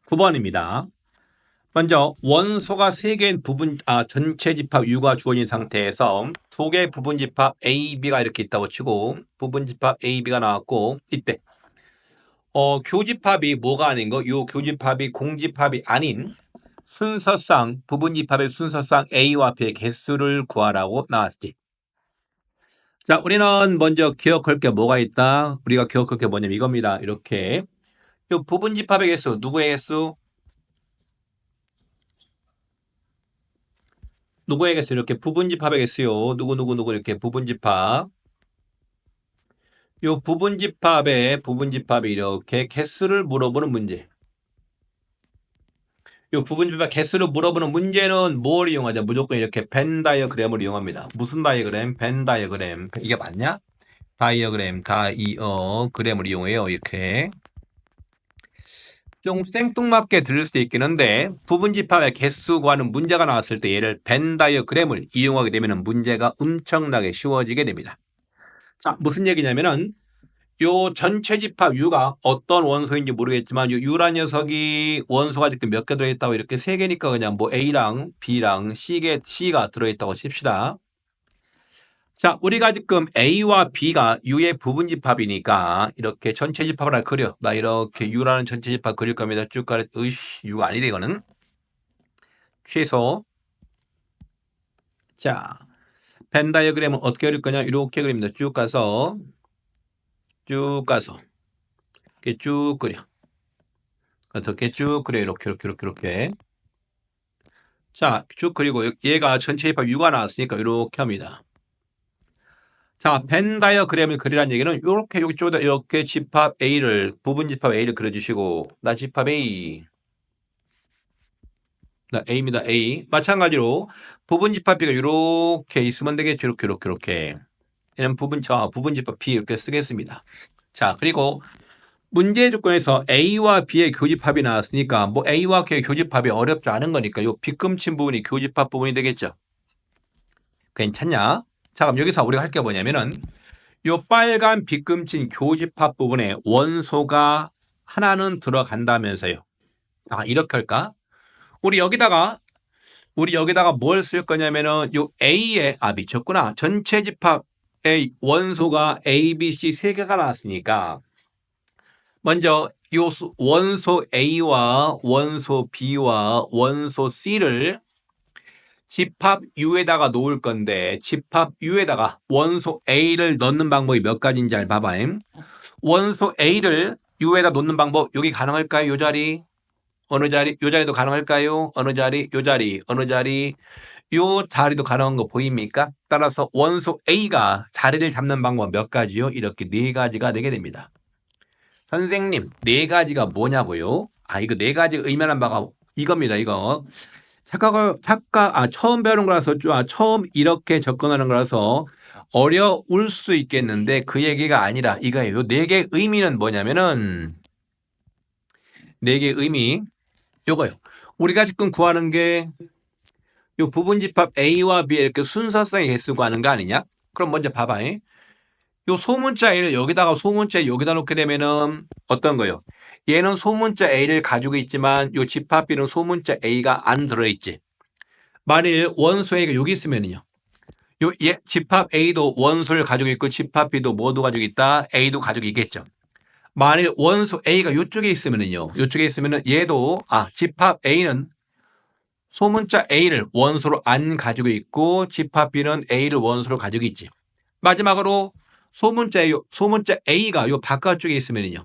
9번입니다. 먼저 원소가 3개인 전체 집합 U가 주어진 상태에서 2개의 부분 집합 A, B가 이렇게 있다고 치고 부분 집합 A, B가 나왔고 이때 교집합이 뭐가 아닌 거? 요 교집합이 공집합이 아닌 순서상 부분 집합의 순서상 A와 B의 개수를 구하라고 나왔지. 자, 우리는 먼저 기억할 게 뭐가 있다? 우리가 기억할 게 뭐냐면 이겁니다. 이렇게 요 부분 집합의 개수 누구의 개수? 누구에게서 이렇게 부분집합에겠어요. 누구 이렇게 부분집합. 요 부분집합이 이렇게 개수를 물어보는 문제. 요 부분집합 개수를 물어보는 문제는 뭘 이용하죠? 무조건 이렇게 벤 다이어그램을 이용합니다. 무슨 다이어그램? 벤 다이어그램. 이게 맞냐? 다이어그램을 이용해요. 이렇게. 좀 생뚱맞게 들릴 수도 있긴 한데 부분집합의 개수 구하는 문제가 나왔을 때 얘를 벤 다이어그램을 이용하게 되면 문제가 엄청나게 쉬워지게 됩니다. 자, 무슨 얘기냐면은 요 전체 집합 U가 어떤 원소인지 모르겠지만 요 U란 녀석이 원소가 지금 몇 개 들어있다고 이렇게 3개니까 그냥 뭐 A랑 B랑 C가 들어있다고 칩시다. 자, 우리가 지금 A와 B가 U의 부분 집합이니까 이렇게 전체 집합을 하나 그려. 나 이렇게 U라는 전체 집합 그릴 겁니다. 쭉 가려. U가 아니래 이거는. 최소. 자, 벤 다이어그램은 어떻게 그릴 거냐? 이렇게 그립니다. 쭉 가서 이렇게 쭉 그려. 어떻게 쭉 그려. 이렇게. 자, 쭉 그리고 얘가 전체 집합 U가 나왔으니까 이렇게 합니다. 자, 벤 다이어그램을 그리라는 얘기는 이렇게 여기 쪽에다 이렇게 집합 A를 부분 집합 A를 그려주시고 나 집합 A 나 A입니다. A 마찬가지로 부분 집합 B가 이렇게 있으면 되겠죠. 이렇게 얘는 부분 집합 B 이렇게 쓰겠습니다. 자, 그리고 문제 조건에서 A와 B의 교집합이 나왔으니까 뭐 A와 B의 교집합이 어렵지 않은 거니까 요 빗금친 부분이 교집합 부분이 되겠죠. 괜찮냐? 자, 그럼 여기서 우리가 할 게 뭐냐면은 요 빨간 빗금친 교집합 부분에 원소가 하나는 들어간다면서요. 아, 이렇게 할까? 우리 여기다가 뭘 쓸 거냐면은 요 A의 미쳤구나. 전체 집합의 원소가 A, B, C 3개가 나왔으니까 먼저 요 원소 A와 원소 B와 원소 C를 집합 U에다가 놓을 건데 집합 U에다가 원소 A를 넣는 방법이 몇 가지인지 잘 봐봐. 원소 A를 U에다 놓는 방법 여기 가능할까요? 요 자리? 어느 자리? 요 자리도 가능할까요? 어느 자리? 요 자리? 어느 자리? 요 자리도 가능한 거 보입니까? 따라서 원소 A가 자리를 잡는 방법 몇 가지요? 이렇게 4가지가 되게 됩니다. 선생님, 4가지가 뭐냐고요? 이거 4가지 의미하는 바가 이겁니다. 이거. 처음 배우는 거라서 처음 이렇게 접근하는 거라서 어려울 수 있겠는데 그 얘기가 아니라 이거예요. 요 4개의 의미는 뭐냐면은 4개의 의미 요거요. 우리가 지금 구하는 게 요 부분집합 A와 B 이렇게 순서성의 개수 구하는 거 아니냐? 그럼 먼저 봐봐. 요 소문자 A를 소문자 여기다 놓게 되면은 어떤 거요? 얘는 소문자 A를 가지고 있지만 요 집합 B는 소문자 A가 안 들어있지. 만일 원소 A가 여기 있으면요. 집합 A도 원소를 가지고 있고 집합 B도 모두 가지고 있다. A도 가지고 있겠죠. 만일 원소 A가 이쪽에 있으면은요. 이쪽에 있으면은 얘도 집합 A는 소문자 A를 원소로 안 가지고 있고 집합 B는 A를 원소로 가지고 있지. 마지막으로 소문자 A가 요 바깥쪽에 있으면요.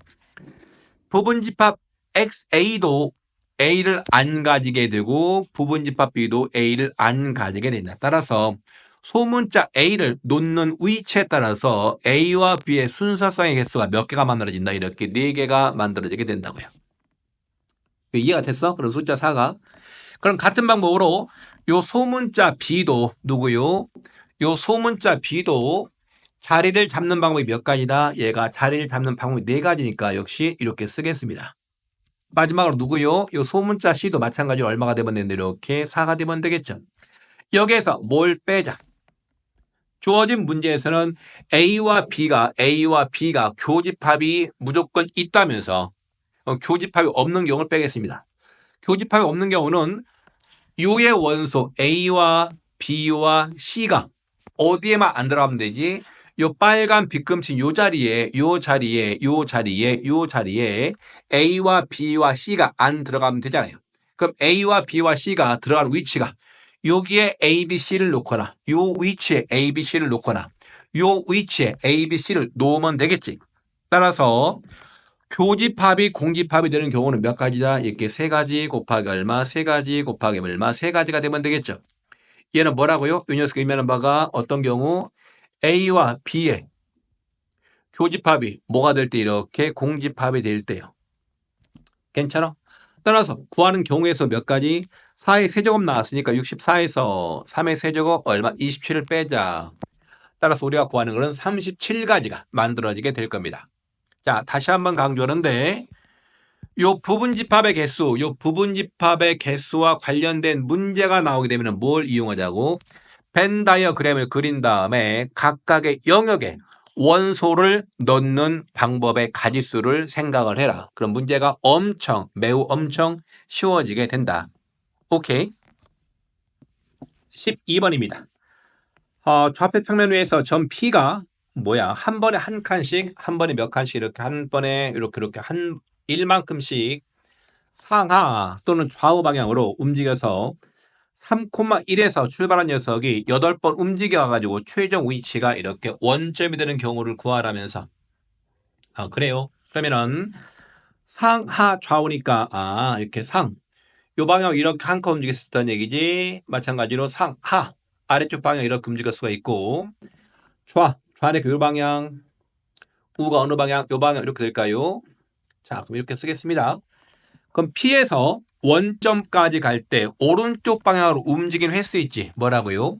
부분집합 XA도 A를 안 가지게 되고 부분집합 B도 A를 안 가지게 된다. 따라서 소문자 A를 놓는 위치에 따라서 A와 B의 순서성의 개수가 몇 개가 만들어진다. 이렇게 4개가 만들어지게 된다고요. 이해가 됐어? 그럼 숫자 4가. 그럼 같은 방법으로 요 소문자 B도 누구요? 요 소문자 B도 자리를 잡는 방법이 몇 가지다? 얘가 자리를 잡는 방법이 4가지니까 역시 이렇게 쓰겠습니다. 마지막으로 누구요? 요 소문자 C도 마찬가지로 얼마가 되면 되는데 이렇게 4가 되면 되겠죠. 여기에서 뭘 빼자? 주어진 문제에서는 A와 B가 교집합이 무조건 있다면서 교집합이 없는 경우를 빼겠습니다. 교집합이 없는 경우는 U의 원소 A와 B와 C가 어디에만 안 들어가면 되지? 요 빨간 빗금치 요 자리에 A와 B와 C가 안 들어가면 되잖아요. 그럼 A와 B와 C가 들어갈 위치가 여기에 A, B, C를 놓거나 요 위치에 A, B, C를 놓거나 요 위치에 A, B, C를 놓으면 되겠지. 따라서 교집합이 공집합이 되는 경우는 몇 가지다? 이렇게 세 가지 곱하기 얼마, 세 가지 곱하기 얼마, 세 가지가 되면 되겠죠. 얘는 뭐라고요? 이 녀석 의미하는 바가 어떤 경우 A와 B의 교집합이 뭐가 될 때 이렇게 공집합이 될 때요. 괜찮아? 따라서 구하는 경우에서 몇 가지? 4의 세제곱 나왔으니까 64에서 3의 세제곱 얼마? 27을 빼자. 따라서 우리가 구하는 것은 37가지가 만들어지게 될 겁니다. 자, 다시 한번 강조하는데 요 부분집합의 개수와 관련된 문제가 나오게 되면 뭘 이용하자고? 벤 다이어그램을 그린 다음에 각각의 영역에 원소를 넣는 방법의 가지수를 생각을 해라. 그럼 문제가 매우 엄청 쉬워지게 된다. 오케이. 12번입니다. 좌표 평면 위에서 점 P가 뭐야? 한 번에 한 칸씩, 한 번에 몇 칸씩 이렇게 한 번에 이렇게 한 1만큼씩 상하 또는 좌우 방향으로 움직여서 3,1에서 출발한 녀석이 8번 움직여가지고 최종 위치가 이렇게 원점이 되는 경우를 구하라면서. 그래요? 그러면은 상하 좌우니까 이렇게 요 방향 이렇게 한 칸 움직였었다는 얘기지. 마찬가지로 상하 아래쪽 방향 이렇게 움직일 수가 있고 좌측 요 방향 우가 어느 방향 요 방향 이렇게 될까요? 자, 그럼 이렇게 쓰겠습니다. 그럼 P에서 원점까지 갈 때 오른쪽 방향으로 움직이는 횟수 있지. 뭐라고요?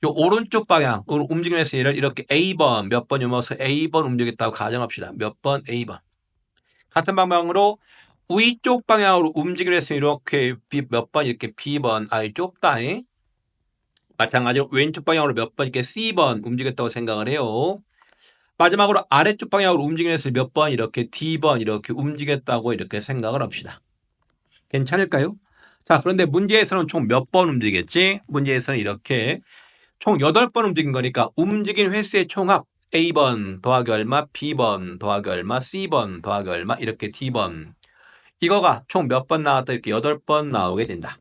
요 오른쪽 방향으로 움직이는 횟수를 이렇게 A번 몇 번 유머서 A번 움직였다고 가정합시다. 몇 번 A번. 같은 방향으로 위쪽 방향으로 움직이는 횟수 이렇게 몇 번 이렇게 B번 좁다. 마찬가지로 왼쪽 방향으로 몇 번 이렇게 C번 움직였다고 생각을 해요. 마지막으로 아래쪽 방향으로 움직이는 횟수 몇 번 이렇게 D번 이렇게 움직였다고 이렇게 생각을 합시다. 괜찮을까요? 자, 그런데 문제에서는 총 몇 번 움직였지? 문제에서는 이렇게 총 8번 움직인 거니까 움직인 횟수의 총합 A번 더하기 얼마, B번 더하기 얼마, C번 더하기 얼마, 이렇게 D번. 이거가 총 몇 번 나왔다? 이렇게 8번 나오게 된다.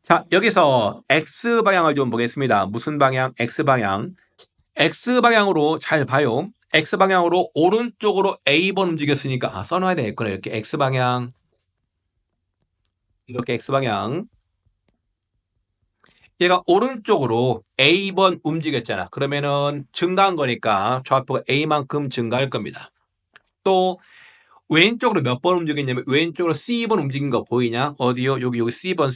자, 여기서 X방향을 좀 보겠습니다. 무슨 방향? X방향. X방향으로 잘 봐요. X방향으로 오른쪽으로 A번 움직였으니까 써놔야 되겠구나. 이렇게 X방향. 이렇게 X방향. 얘가 오른쪽으로 A번 움직였잖아. 그러면은 증가한 거니까 좌표가 A만큼 증가할 겁니다. 또 왼쪽으로 몇 번 움직였냐면 왼쪽으로 C번 움직인 거 보이냐? 어디요? 여기 C번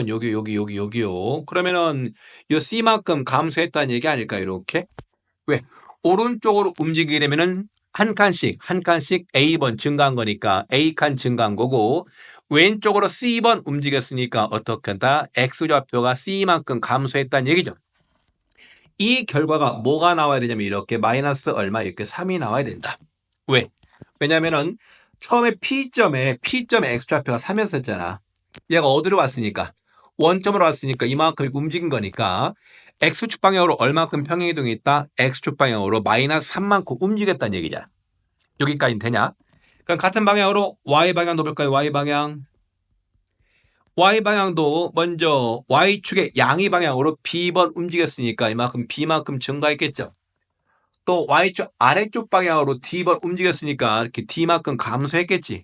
여기요. 그러면은 이 C만큼 감소했다는 얘기 아닐까 이렇게? 왜? 오른쪽으로 움직이게 되면은 한 칸씩 A번 증가한 거니까 A칸 증가한 거고 왼쪽으로 C번 움직였으니까 어떻게 한다? X좌표가 C만큼 감소했다는 얘기죠. 이 결과가 뭐가 나와야 되냐면 이렇게 마이너스 얼마 이렇게 3이 나와야 된다. 왜? 왜냐면은 처음에 P점에 X좌표가 3이었었잖아. 얘가 어디로 왔으니까? 원점으로 왔으니까 이만큼 움직인 거니까 X축 방향으로 얼마큼 평행이동이 있다? X축 방향으로 마이너스 3만큼 움직였다는 얘기잖아. 여기까지는 되냐? 그럼 같은 방향으로 Y방향도 볼까요? Y방향도 먼저 Y축의 양의 방향으로 B번 움직였으니까 이만큼 B만큼 증가했겠죠. 또 Y축 아래쪽 방향으로 D번 움직였으니까 이렇게 D만큼 감소했겠지.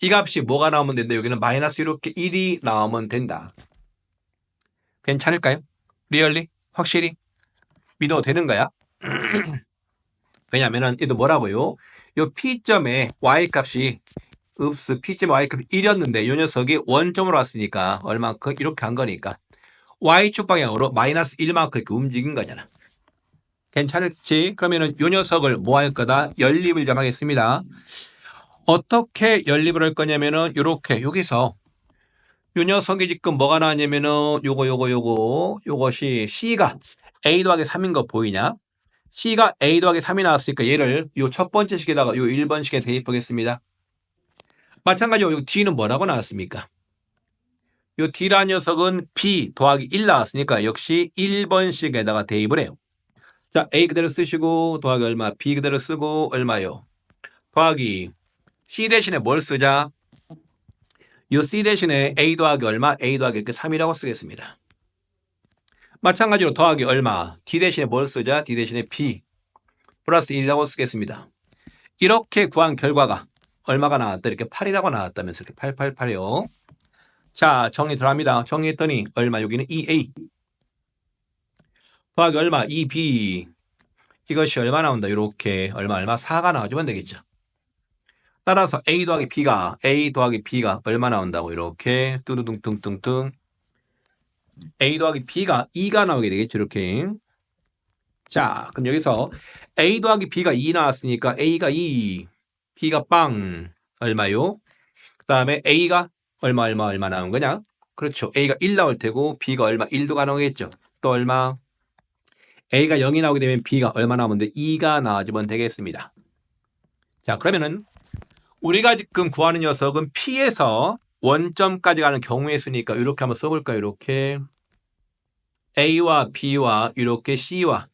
이 값이 뭐가 나오면 된다? 여기는 마이너스 이렇게 1이 나오면 된다. 괜찮을까요? 리얼리? 확실히? 믿어도 되는 거야? 왜냐면은 얘도 뭐라고요? 요 P점의 Y값이 P점의 Y값이 1이었는데 이 녀석이 원점으로 왔으니까 얼마큼 이렇게 한 거니까 Y축 방향으로 마이너스 1만큼 이렇게 움직인 거잖아. 괜찮을지? 그러면은 이 녀석을 뭐 할 거다? 연립을 좀 하겠습니다. 어떻게 연립을 할 거냐면은 요렇게 여기서 요 녀석이 지금 뭐가 나왔냐면은 요것이 C가 A 더하기 3인 거 보이냐? C가 A 더하기 3이 나왔으니까 얘를 요 첫 번째 식에다가 요 1번 식에 대입하겠습니다. 마찬가지로 이 D는 뭐라고 나왔습니까? 이 D라는 녀석은 B 더하기 1 나왔으니까 역시 1번씩에다가 대입을 해요. 자, A 그대로 쓰시고 더하기 얼마, B 그대로 쓰고 얼마요? 더하기 C 대신에 뭘 쓰자? 이 C 대신에 A 더하기 얼마, A 더하기 이렇게 3이라고 쓰겠습니다. 마찬가지로 더하기 얼마, D 대신에 뭘 쓰자? D 대신에 B 플러스 1이라고 쓰겠습니다. 이렇게 구한 결과가 얼마가 나왔다? 이렇게 8이라고 나왔다면서 이렇게 888이요. 자, 정리 들어갑니다. 정리했더니 얼마? 여기는 2A 더하기 얼마? 2B 이것이 얼마 나온다? 이렇게 얼마 4가 나와주면 되겠죠. 따라서 A 더하기 B가 얼마 나온다고 이렇게 뚜두둥뚱뚱뚱 A 더하기 B가 2가 나오게 되겠죠. 이렇게. 자, 그럼 여기서 A 더하기 B가 2 나왔으니까 A가 2, B가 빵 얼마요? 그 다음에 A가 얼마 나온 거냐? 그렇죠. A가 1 나올 테고 B가 얼마 1도 나오겠죠. 또 얼마? A가 0이 나오게 되면 B가 얼마 나오면 돼? 2가 나와주면 되겠습니다. 자, 그러면은 우리가 지금 구하는 녀석은 P에서 원점까지 가는 경우의 수니까 이렇게 한번 써볼까요? 이렇게 A와 B와 이렇게 C와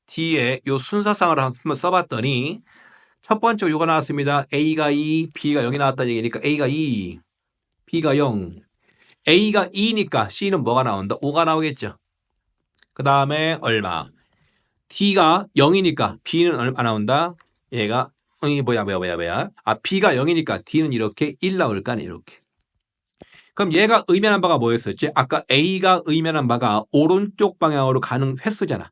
D의 이 순서상으로 한번 써봤더니 첫 번째 이거 나왔습니다. A가 2, B가 0이 나왔다는 얘기니까 A가 2, B가 0. A가 2니까 C는 뭐가 나온다? 5가 나오겠죠. 그 다음에 얼마? D가 0이니까 B는 얼마 나온다? 얘가 B가 0이니까 D는 이렇게 1 나올 거 아니에요. 이렇게. 그럼 얘가 의미하는 바가 뭐였었지? 아까 A가 의미하는 바가 오른쪽 방향으로 가는 횟수잖아.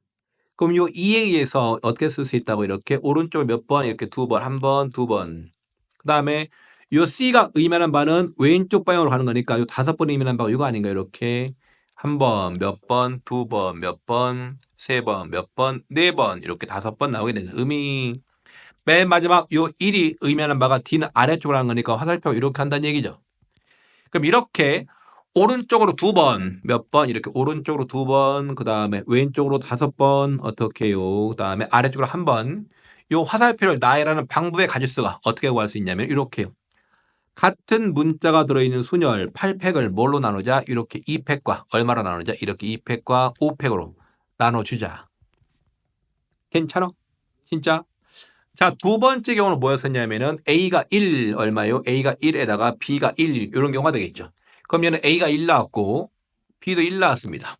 그럼 요 2에 의해서 어떻게 쓸 수 있다고 이렇게 오른쪽 몇 번 이렇게 2번, 1번, 2번. 그 다음에 요 C가 의미하는 바는 왼쪽 방향으로 가는 거니까 요 5번 의미하는 바가 이거 아닌가 이렇게 한 번, 몇 번, 2번, 몇 번, 3번, 몇 번, 4번 이렇게 5번 나오게 되는 의미. 맨 마지막 요 1이 의미하는 바가 D는 아래쪽으로 하는 거니까 화살표 이렇게 한다는 얘기죠. 그럼 이렇게 오른쪽으로 2번, 몇 번, 이렇게 오른쪽으로 2번, 그 다음에 왼쪽으로 5번, 어떻게 해요? 그 다음에 아래쪽으로 1번. 요 화살표를 나열하는 방법의 가짓수가 어떻게 구할 수 있냐면, 이렇게요. 같은 문자가 들어있는 순열 8팩을 뭘로 나누자? 이렇게 2팩과 얼마로 나누자? 이렇게 2팩과 5팩으로 나눠주자. 괜찮아? 진짜? 자, 두 번째 경우는 뭐였었냐면은 A가 1 얼마요? A가 1에다가 B가 1 이런 경우가 되겠죠. 그럼 얘는 A가 1 나왔고 B도 1 나왔습니다.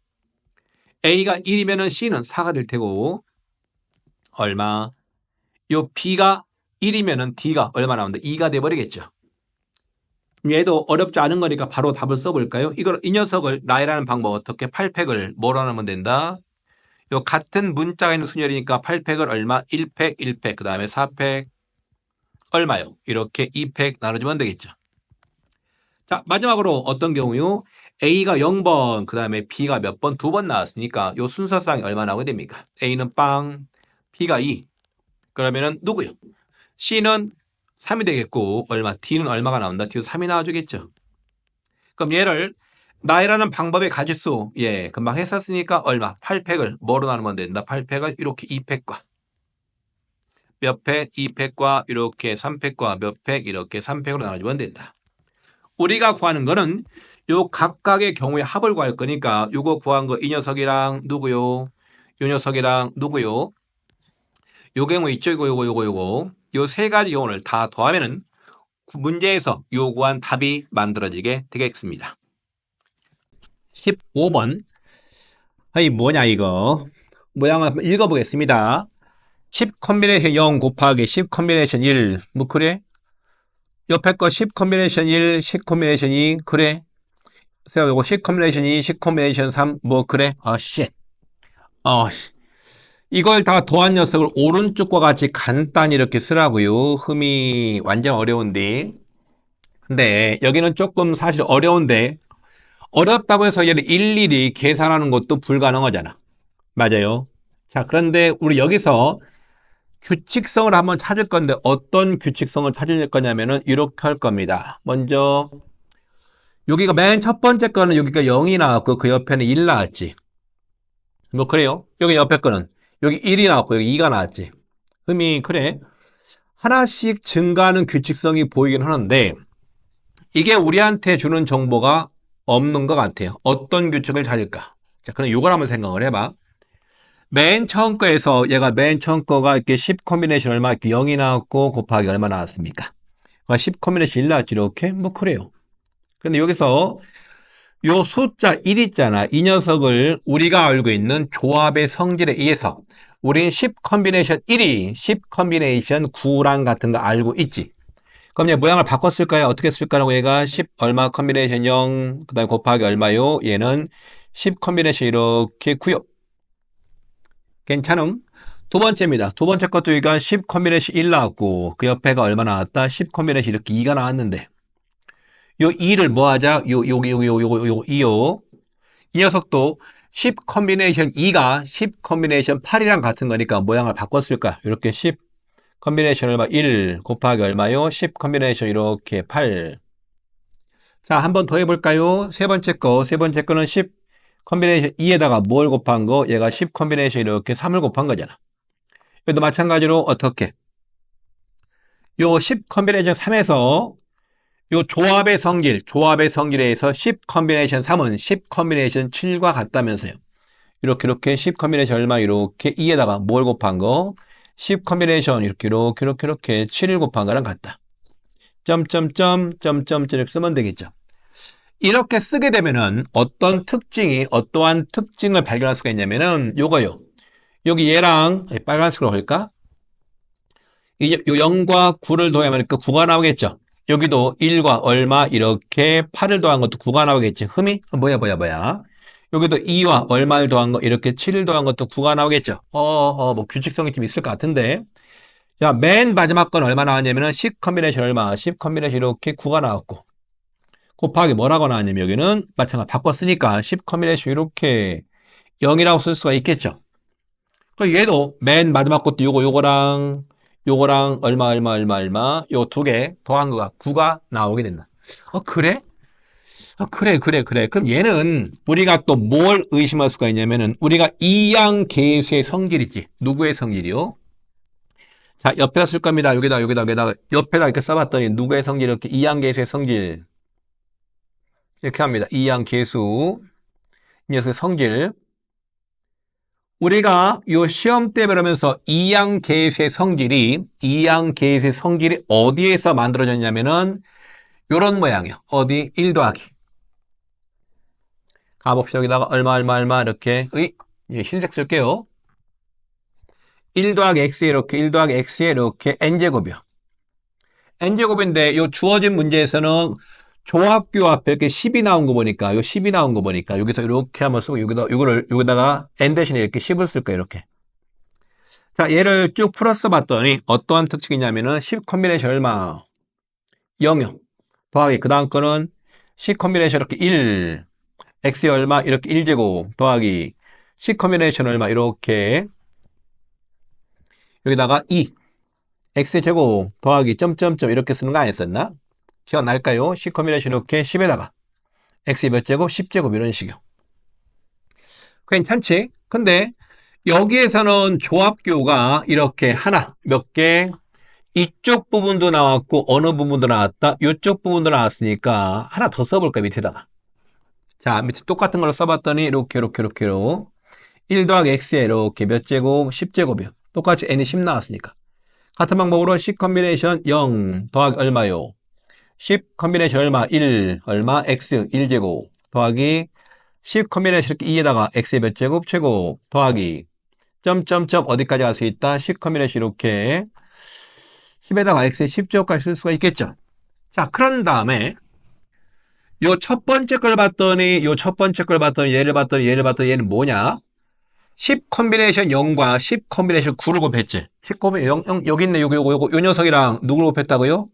A가 1이면은 C는 4가 될 테고 얼마? 요 B가 1이면은 D가 얼마 나온다? 2가 돼 버리겠죠. 얘도 어렵지 않은 거니까 바로 답을 써볼까요? 이 녀석을 나열하는 방법 어떻게 8팩을 뭐로 나누면 된다? 요 같은 문자가 있는 순열이니까 8팩을 얼마? 1팩, 1팩, 그 다음에 4팩 얼마요? 이렇게 2팩 나눠주면 되겠죠. 자, 마지막으로 어떤 경우요? A가 0번, 그 다음에 B가 몇 번? 2번 나왔으니까 요 순서상이 얼마 나오게 됩니까? A는 빵, B가 2. 그러면은 누구요? C는 3이 되겠고 얼마? D는 얼마가 나온다? D도 3이 나와주겠죠. 그럼 얘를 나열하는 방법의 가짓수 금방 했었으니까 얼마? 8팩을 뭐로 나누면 된다? 8팩을 이렇게 2팩과 몇 팩? 2팩과 이렇게 3팩과 몇 팩? 이렇게 3팩으로 나눠주면 된다. 우리가 구하는 거는 요 각각의 경우의 합을 구할 거니까 요거 구한 거 이 녀석이랑 누구요? 요 녀석이랑 누구요? 요 경우 있죠? 요거. 요 세 가지 경우를 다 더하면은 문제에서 요구한 답이 만들어지게 되겠습니다. 15번. 아이 뭐냐 이거. 모양을 한번 읽어보겠습니다. 10 콤비네이션 0 곱하기 10 콤비네이션 1. 뭐 그래? 옆에 거 10 콤비네이션 1, 10 콤비네이션 2. 그래? 요거 10 콤비네이션 2, 10 콤비네이션 3. 뭐 그래? 쉣. 이걸 다 더한 녀석을 오른쪽과 같이 간단히 이렇게 쓰라고요. 흠이 완전 어려운데. 근데 여기는 조금 사실 어려운데 어렵다고 해서 얘를 일일이 계산하는 것도 불가능하잖아. 맞아요. 자, 그런데 우리 여기서 규칙성을 한번 찾을 건데 어떤 규칙성을 찾을 거냐면은 이렇게 할 겁니다. 먼저 여기가 맨 첫 번째 거는 여기가 0이 나왔고 그 옆에는 1 나왔지. 뭐 그래요? 여기 옆에 거는 여기 1이 나왔고 여기 2가 나왔지. 그래 하나씩 증가하는 규칙성이 보이긴 하는데 이게 우리한테 주는 정보가 없는 것 같아요. 어떤 규칙을 찾을까? 자, 그럼 이걸 한번 생각을 해봐. 맨 처음 거에서 얘가 맨 처음 거가 이렇게 10 콤비네이션 얼마, 이렇게 0이 나왔고 곱하기 얼마 나왔습니까? 10 콤비네이션 1 나왔지, 이렇게? 뭐, 그래요. 근데 여기서 요 숫자 1 있잖아. 이 녀석을 우리가 알고 있는 조합의 성질에 의해서 우린 10 콤비네이션 1이 10 콤비네이션 9랑 같은 거 알고 있지. 그럼 얘 모양을 바꿨을까요? 어떻게 쓸까라고 얘가 10 얼마 콤비네이션 0, 그 다음에 곱하기 얼마요? 얘는 10 콤비네이션 이렇게 9요. 괜찮음? 두 번째입니다. 두 번째 것도 얘가 10 콤비네이션 1 나왔고 그 옆에가 얼마 나왔다? 10 콤비네이션 이렇게 2가 나왔는데 요 2를 뭐 하자? 요 2요. 이 녀석도 10 콤비네이션 2가 10 콤비네이션 8이랑 같은 거니까 모양을 바꿨을까? 이렇게 10 콤비네이션 얼마? 1 곱하기 얼마요? 10 콤비네이션 이렇게 8. 자, 한 번 더 해볼까요? 세 번째 거는 10 콤비네이션 2에다가 뭘 곱한 거? 얘가 10 콤비네이션 이렇게 3을 곱한 거잖아. 여기도 마찬가지로 어떻게? 요 10 콤비네이션 3에서 요 조합의 성질에 의해서 10 콤비네이션 3은 10 콤비네이션 7과 같다면서요. 이렇게 10 콤비네이션 얼마 이렇게 2에다가 뭘 곱한 거? 10 콤비네이션 이렇게 7을 곱한 거랑 같다. 점점점 이렇게 쓰면 되겠죠. 이렇게 쓰게 되면은 어떠한 특징을 발견할 수가 있냐면은 요거요. 여기 얘랑 빨간색으로 할까? 요 0과 9를 더하면 그 9가 나오겠죠. 여기도 1과 얼마 이렇게 8을 더한 것도 9가 나오겠지. 흠이? 뭐야. 여기도 2와 얼마를 더한 거 이렇게 7을 더한 것도 9가 나오겠죠. 뭐 규칙성이 좀 있을 것 같은데. 자, 맨 마지막 건 얼마 나왔냐면은 10 콤비네이션 얼마? 10 콤비네이션 이렇게 9가 나왔고. 곱하기 뭐라고 나왔냐면 여기는 마찬가지 바꿨으니까 10 콤비네이션 이렇게 0이라고 쓸 수가 있겠죠. 그럼 얘도 맨 마지막 것도 요거랑 얼마 요 두 개 더한 거가 9가 나오게 된다. 그래? 그래. 그럼 얘는 우리가 또 뭘 의심할 수가 있냐면은 우리가 이양계수의 성질이지. 누구의 성질이요? 자, 옆에다 쓸 겁니다. 여기다 옆에다 이렇게 써봤더니 누구의 성질 이렇게 이양계수의 성질 이렇게 합니다. 이양계수 이 녀석의 성질. 우리가 요 시험 때 배우면서 이양계수의 성질이 어디에서 만들어졌냐면은 요런 모양이요. 어디? 1 더하기. 가봅시다. 여기다가 얼마 이렇게 흰색 쓸게요. 1 더하기 x에 이렇게 n제곱이요. n제곱인데 요 주어진 문제에서는 종합교 앞에 이렇게 10이 나온 거 보니까 여기서 이렇게 한번 쓰고 여기다가 n 대신에 이렇게 10을 쓸 거예요. 이렇게. 자, 얘를 쭉 풀어서 봤더니 어떠한 특징이냐면은 10 콤비네이션 얼마? 0요. 더하기 그 다음 거는 10 콤비네이션 이렇게 1 x에 얼마? 이렇게 1제곱 더하기 10 콤비네이션 얼마? 이렇게 여기다가 2 x제곱 더하기 점점점 이렇게 쓰는 거 아니었었나? 기억날까요? 10 콤비네이션 이렇게 10에다가 x 몇 제곱? 10제곱 이런 식이요. 괜찮지? 근데 여기에서는 조합교가 이렇게 하나, 몇 개, 이쪽 부분도 나왔고 어느 부분도 나왔다? 이쪽 부분도 나왔으니까 하나 더 써볼까 밑에다가. 자, 밑에 똑같은 걸로 써봤더니 이렇게 1 더하기 x에 이렇게 몇 제곱? 10제곱이요. 똑같이 n이 10 나왔으니까. 같은 방법으로 10 콤비네이션 0 더하기 얼마요? 10 콤비네이션 얼마? 1 얼마? x 1제곱 더하기 10 콤비네이션 이렇게 2에다가 x의 몇 제곱? 최고 더하기 점점점 어디까지 갈 수 있다? 10 콤비네이션 이렇게 10에다가 x의 10제곱까지 쓸 수가 있겠죠. 자, 그런 다음에 요 첫 번째 걸 봤더니 얘를 봤더니 얘는 뭐냐? 10 콤비네이션 0과 10 콤비네이션 9를 곱했지. 10 콤비네이션 0 여기 있네. 요거 요 녀석이랑 누구를 곱했다고요?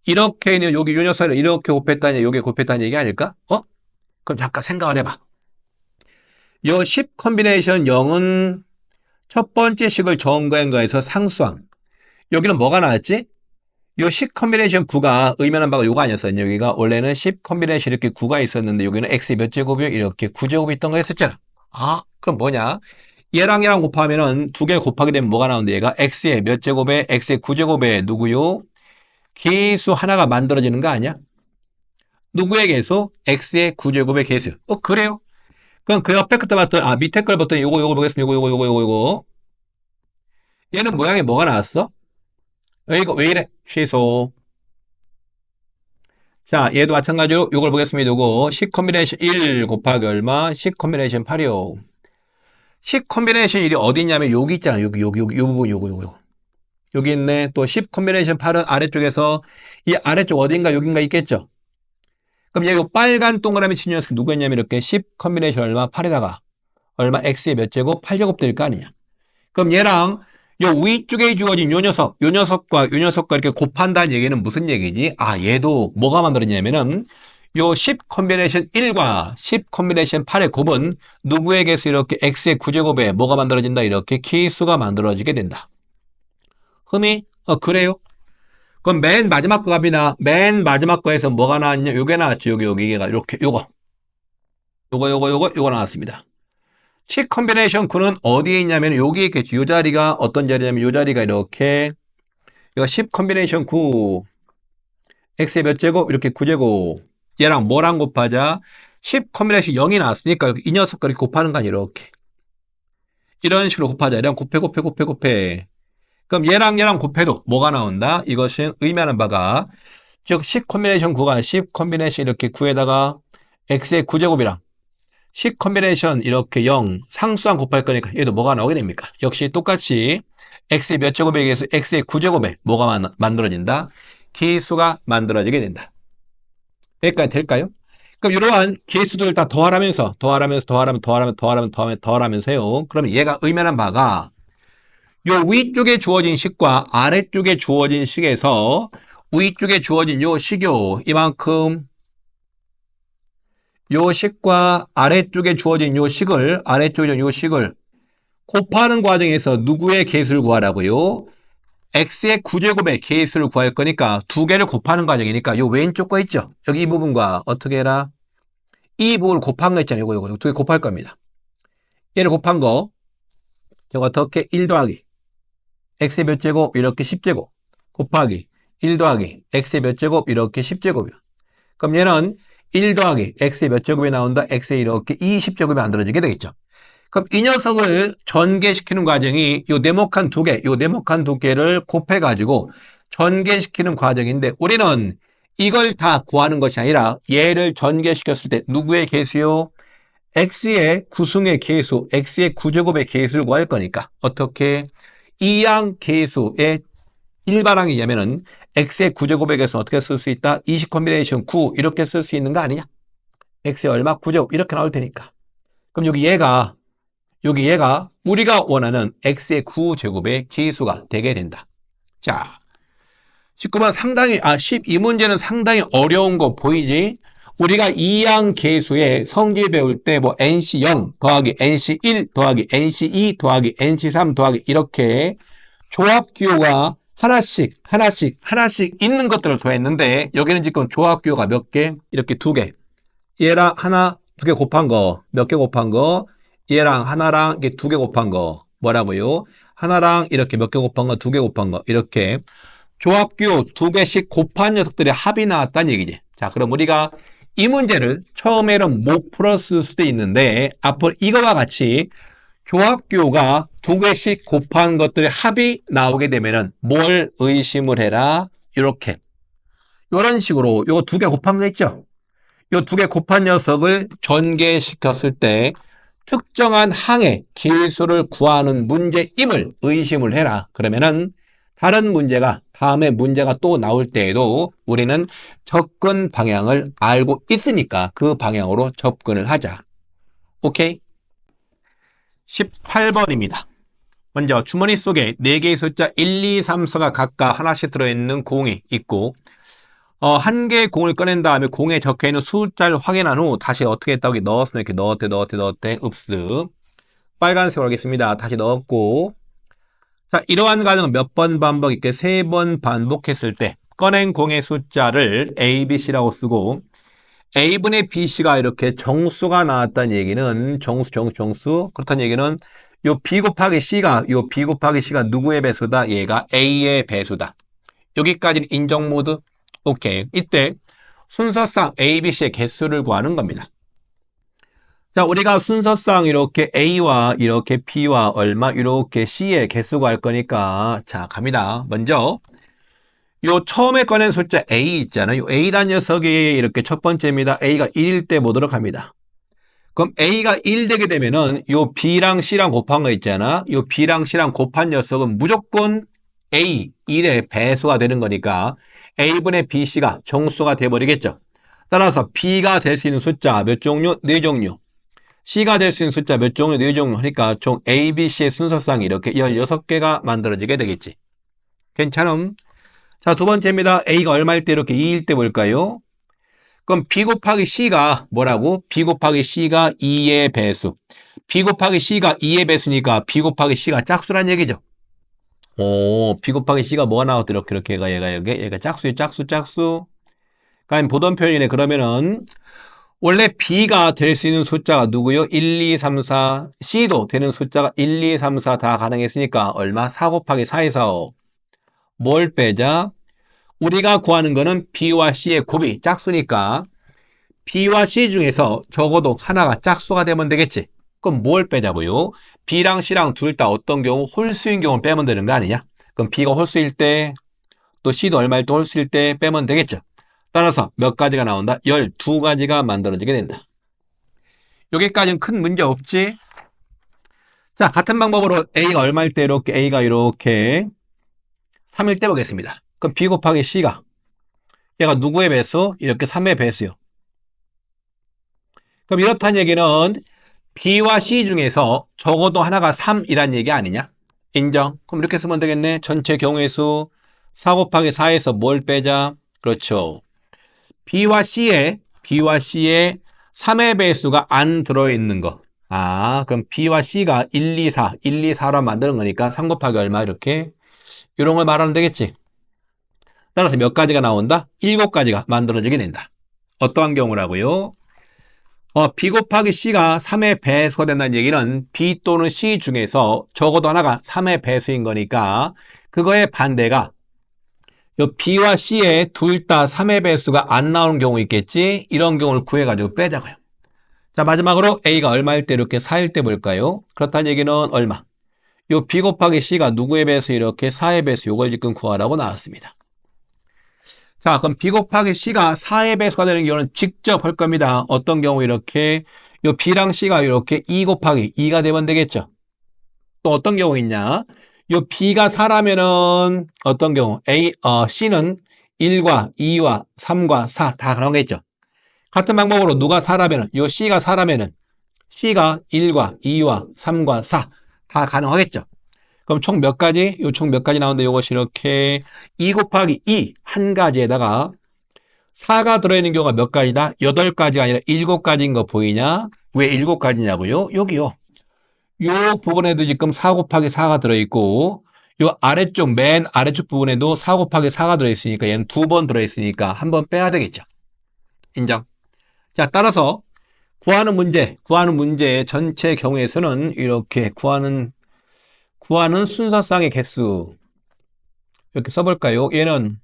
이렇게 있는 여기 요 녀석이랑 이렇게 곱했다니 요게 곱했다는 얘기 아닐까? 그럼 잠깐 생각을 해봐. 요 10 콤비네이션 0은 첫 번째 식을 정거한거에서 상수항. 여기는 뭐가 나왔지? 요 10 콤비네이션 9가 의미하는 바가 요거 아니었었냐? 여기가 원래는 10 콤비네이션 이렇게 9가 있었는데 여기는 x 몇 제곱이요? 이렇게 9제곱이 있던 거 했었잖아. 그럼 뭐냐? 얘랑 곱하면은 두 개 곱하게 되면 뭐가 나오는데 얘가 x의 몇 제곱에 x의 9제곱에 누구요? 계수 하나가 만들어지는 거 아니야? 누구의 개수? x의 9제곱의 개수. 그래요? 그럼 그 옆에 것도 봤던, 밑에 걸 봤더니 요거 보겠습니다. 요거. 얘는 모양이 뭐가 나왔어? 이거 왜 이래? 취소. 자, 얘도 마찬가지로 요걸 보겠습니다. 요거 10 콤비네이션 1 곱하기 얼마? 10 콤비네이션 8이요. 10 콤비네이션 1이 어디 있냐면 여기 있잖아. 여기 요 부분 요거. 여기 있네. 또 10 콤비네이션 8은 아래쪽에서 이 아래쪽 어딘가 여긴가 있겠죠. 그럼 얘 요 빨간 동그라미 친 녀석 누구였냐면 이렇게 10 콤비네이션 얼마? 8에다가 얼마? x의 몇 제곱? 8제곱 될 거 아니냐. 그럼 얘랑 요 위쪽에 주어진 요 녀석과 이렇게 곱한다는 얘기는 무슨 얘기지? 얘도 뭐가 만들었냐면은 요 10 콤비네이션 1과 10 콤비네이션 8의 곱은 누구에게서 이렇게 x의 9제곱에 뭐가 만들어진다? 이렇게 키수가 만들어지게 된다. 흠이? 그래요? 그럼 맨 마지막 거 갑니다. 맨 마지막 거에서 뭐가 나왔냐? 요게 나왔죠. 여기가 이렇게 요거 나왔습니다. 10 콤비네이션 9는 어디에 있냐면 여기 있겠죠. 요 자리가 어떤 자리냐면 요 자리가 이렇게 이거 10 콤비네이션 9 x의 몇 제곱? 이렇게 9제곱 얘랑 뭐랑 곱하자? 10 콤비네이션 0이 나왔으니까 이 녀석과 이렇게 곱하는 거 아니야. 이렇게 이런 식으로 곱하자. 얘랑 곱해 그럼 얘랑 곱해도 뭐가 나온다? 이것은 의미하는 바가 즉 10 콤비네이션 9가 10 콤비네이션 이렇게 9에다가 x의 9제곱이랑 10 콤비네이션 이렇게 0 상수항 곱할 거니까 얘도 뭐가 나오게 됩니까? 역시 똑같이 x의 몇 제곱에 의해서 x의 9제곱에 뭐가 만들어진다? 기수가 만들어지게 된다. 여기까지 될까요? 그럼 이러한 기수들을 다 더하면서요. 그러면 얘가 의미하는 바가 요 위쪽에 주어진 식과 아래쪽에 주어진 식에서 위쪽에 주어진 요 식요 이만큼 요 식과 아래쪽에 주어진 요 식을 곱하는 과정에서 누구의 개수를 구하라고요? x의 9제곱의 개수를 구할 거니까 두 개를 곱하는 과정이니까 요 왼쪽 거 있죠? 여기 이 부분과 어떻게 해라? 이 부분을 곱한 거 있잖아요. 요거 두 개 곱할 겁니다. 얘를 곱한 거 저거 어떻게 1 더하기 x의 몇 제곱 이렇게 10제곱 곱하기 1 더하기 x의 몇 제곱 이렇게 10제곱이요. 그럼 얘는 1 더하기 x의 몇 제곱이 나온다? x의 이렇게 20제곱이 만들어지게 되겠죠. 그럼 이 녀석을 전개시키는 과정이 요 네모칸 두 개를 곱해가지고 전개시키는 과정인데 우리는 이걸 다 구하는 것이 아니라 얘를 전개시켰을 때 누구의 개수요? x의 구승의 개수, x의 9제곱의 개수를 구할 거니까 어떻게? 이항 개수의 일반항이냐면은 x의 9제곱에게서 어떻게 쓸 수 있다? 20 콤비네이션 9 이렇게 쓸 수 있는 거 아니냐? x의 얼마? 9제곱 이렇게 나올 테니까. 그럼 여기 얘가 우리가 원하는 x의 9제곱의 기수가 되게 된다. 자, 19번 12문제는 상당히 어려운 거 보이지? 우리가 이항 계수의 성질 배울 때 뭐 NC0 더하기 NC1 더하기 NC2 더하기 NC3 더하기 이렇게 조합기호가 하나씩 있는 것들을 더했는데 여기는 지금 조합기호가 몇 개? 이렇게 두 개. 얘랑 하나, 두 개 곱한 거, 몇 개 곱한 거, 얘랑 하나랑 이렇게 두 개 곱한 거, 뭐라고요? 하나랑 이렇게 몇 개 곱한 거, 두 개 곱한 거, 이렇게 조합기호 두 개씩 곱한 녀석들의 합이 나왔다는 얘기지. 자, 그럼 우리가 이 문제를 처음에는 못 풀었을 수도 있는데 앞으로 이거와 같이 조합기호가 두 개씩 곱한 것들의 합이 나오게 되면은 뭘 의심을 해라? 이렇게 이런 식으로 요거 두 개 곱한 거 있죠? 요 두 개 곱한 녀석을 전개시켰을 때 특정한 항의 개수를 구하는 문제임을 의심을 해라. 그러면은 다른 문제가 다음에 문제가 또 나올 때에도 우리는 접근 방향을 알고 있으니까 그 방향으로 접근을 하자. 오케이? 18번입니다. 먼저 주머니 속에 4개의 숫자 1, 2, 3, 4가 각각 하나씩 들어있는 공이 있고 한 개의 공을 꺼낸 다음에 공에 적혀있는 숫자를 확인한 후 다시 어떻게 했다고 넣었으면 이렇게 넣었대 읍스 빨간색으로 하겠습니다. 다시 넣었고 자, 이러한 과정은 몇 번 반복 있게 3번 반복했을 때 꺼낸 공의 숫자를 A, B, C라고 쓰고 A분의 BC가 이렇게 정수가 나왔다는 얘기는 정수 그렇다는 얘기는 요 B 곱하기 C가 누구의 배수다? 얘가 A의 배수다. 여기까지는 인정 모드? 오케이. 이때 순서상 A, B, C의 개수를 구하는 겁니다. 자, 우리가 순서상 이렇게 A와 이렇게 B와 얼마 이렇게 C의 개수 구할 거니까 자, 갑니다. 먼저 요 처음에 꺼낸 숫자 A 있잖아요. A란 녀석이 이렇게 첫 번째입니다. A가 1일 때 보도록 합니다. 그럼 A가 1 되게 되면은 요 B랑 C랑 곱한 거 있잖아. 요 B랑 C랑 곱한 녀석은 무조건 A 1의 배수가 되는 거니까 A분의 BC가 정수가 돼버리겠죠. 따라서 B가 될 수 있는 숫자 몇 종류? 4종류. C가 될 수 있는 숫자 몇 종류? 4종류 하니까 총 A, B, C의 순서상 이렇게 16개가 만들어지게 되겠지. 괜찮음? 자, 두 번째입니다. A가 얼마일 때 이렇게 2일 때 볼까요? 그럼 B 곱하기 C가 뭐라고? B 곱하기 C가 2의 배수. B 곱하기 C가 2의 배수니까 B 곱하기 C가 짝수란 얘기죠. 오, B 곱하기 C가 뭐가 나왔더? 이렇게 얘가 짝수요, 짝수. 그럼 보던 표현이네. 그러면은 원래 B가 될 수 있는 숫자가 누구요? 1, 2, 3, 4. C도 되는 숫자가 1, 2, 3, 4 다 가능했으니까 얼마? 4 곱하기 4에서 5. 뭘 빼자? 우리가 구하는 거는 B와 C의 곱이 짝수니까 B와 C 중에서 적어도 하나가 짝수가 되면 되겠지. 그럼 뭘 빼자고요? B랑 C랑 둘 다 어떤 경우? 홀수인 경우 빼면 되는 거 아니냐? 그럼 B가 홀수일 때, 또 C도 얼마일 때 홀수일 때 빼면 되겠죠. 따라서 몇 가지가 나온다? 12가지가 만들어지게 된다. 여기까지는 큰 문제 없지? 자, 같은 방법으로 A가 얼마일 때 A가 이렇게 3일 때 보겠습니다. 그럼 B 곱하기 C가 얘가 누구의 배수? 이렇게 3의 배수요. 그럼 이렇다는 얘기는 B와 C 중에서 적어도 하나가 3이란 얘기 아니냐? 인정. 그럼 이렇게 쓰면 되겠네. 전체 경우의 수 4 곱하기 4에서 뭘 빼자? 그렇죠. B와 C에 3의 배수가 안 들어있는 거. 아, 그럼 B와 C가 1, 2, 4로 만드는 거니까 3 곱하기 얼마 이렇게 이런 걸 말하면 되겠지. 따라서 몇 가지가 나온다? 7가지가 만들어지게 된다. 어떠한 경우라고요? B 곱하기 C가 3의 배수가 된다는 얘기는 B 또는 C 중에서 적어도 하나가 3의 배수인 거니까 그거의 반대가 요 B와 C의 둘 다 3의 배수가 안 나오는 경우 있겠지? 이런 경우를 구해가지고 빼자고요. 자, 마지막으로 A가 얼마일 때 이렇게 4일 때 볼까요? 그렇다는 얘기는 얼마? 요 B 곱하기 C가 누구의 배수? 이렇게 4의 배수, 요걸 지금 구하라고 나왔습니다. 자, 그럼 B 곱하기 C가 4의 배수가 되는 경우는 직접 할 겁니다. 어떤 경우 이렇게 요 B랑 C가 이렇게 2 곱하기 2가 되면 되겠죠. 또 어떤 경우 있냐? 요 B가 4라면은 어떤 경우? C는 1과 2와 3과 4 다 가능하겠죠. 같은 방법으로 누가 4라면은 요 C가 4라면은 C가 1과 2와 3과 4 다 가능하겠죠. 그럼 총 몇 가지? 요 총 몇 가지 나오는데 요것이 이렇게 2 곱하기 2 한 가지에다가 4가 들어있는 경우가 몇 가지다? 8가지가 아니라 7가지인 거 보이냐? 왜 7가지냐고요? 여기요. 요 부분에도 지금 4 곱하기 4가 들어있고 요 아래쪽 맨 아래쪽 부분에도 4 곱하기 4가 들어있으니까 얘는 2번 들어있으니까 한 번 빼야 되겠죠. 인정. 자, 따라서 구하는 문제의 전체 경우에서는 이렇게 구하는 순서상의 개수 이렇게 써볼까요? 얘는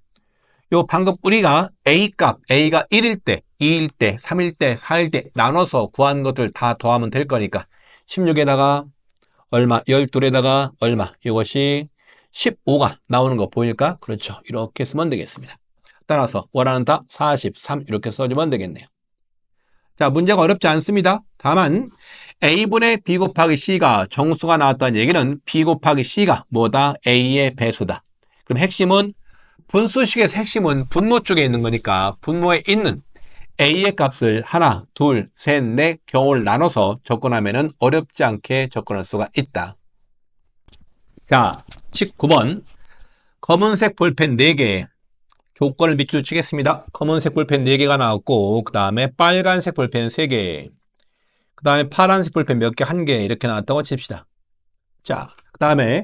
요 방금 우리가 A 값, A가 1일 때, 2일 때, 3일 때, 4일 때 나눠서 구한 것들 다 더하면 될 거니까 16에다가 얼마, 12에다가 얼마, 이것이 15가 나오는 거 보일까? 그렇죠. 이렇게 쓰면 되겠습니다. 따라서 원하는 답 43 이렇게 써주면 되겠네요. 자, 문제가 어렵지 않습니다. 다만 A분의 B 곱하기 C가 정수가 나왔다는 얘기는 B 곱하기 C가 뭐다? A의 배수다. 그럼 핵심은 분수식에서 핵심은 분모 쪽에 있는 거니까 분모에 있는 A의 값을 하나, 둘, 셋, 넷 경우를 나눠서 접근하면 어렵지 않게 접근할 수가 있다. 자, 19번 검은색 볼펜 4개 조건을 밑줄 치겠습니다. 검은색 볼펜 4개가 나왔고 그 다음에 빨간색 볼펜 3개 그 다음에 파란색 볼펜 몇 개? 1개 이렇게 나왔다고 칩시다. 자, 그 다음에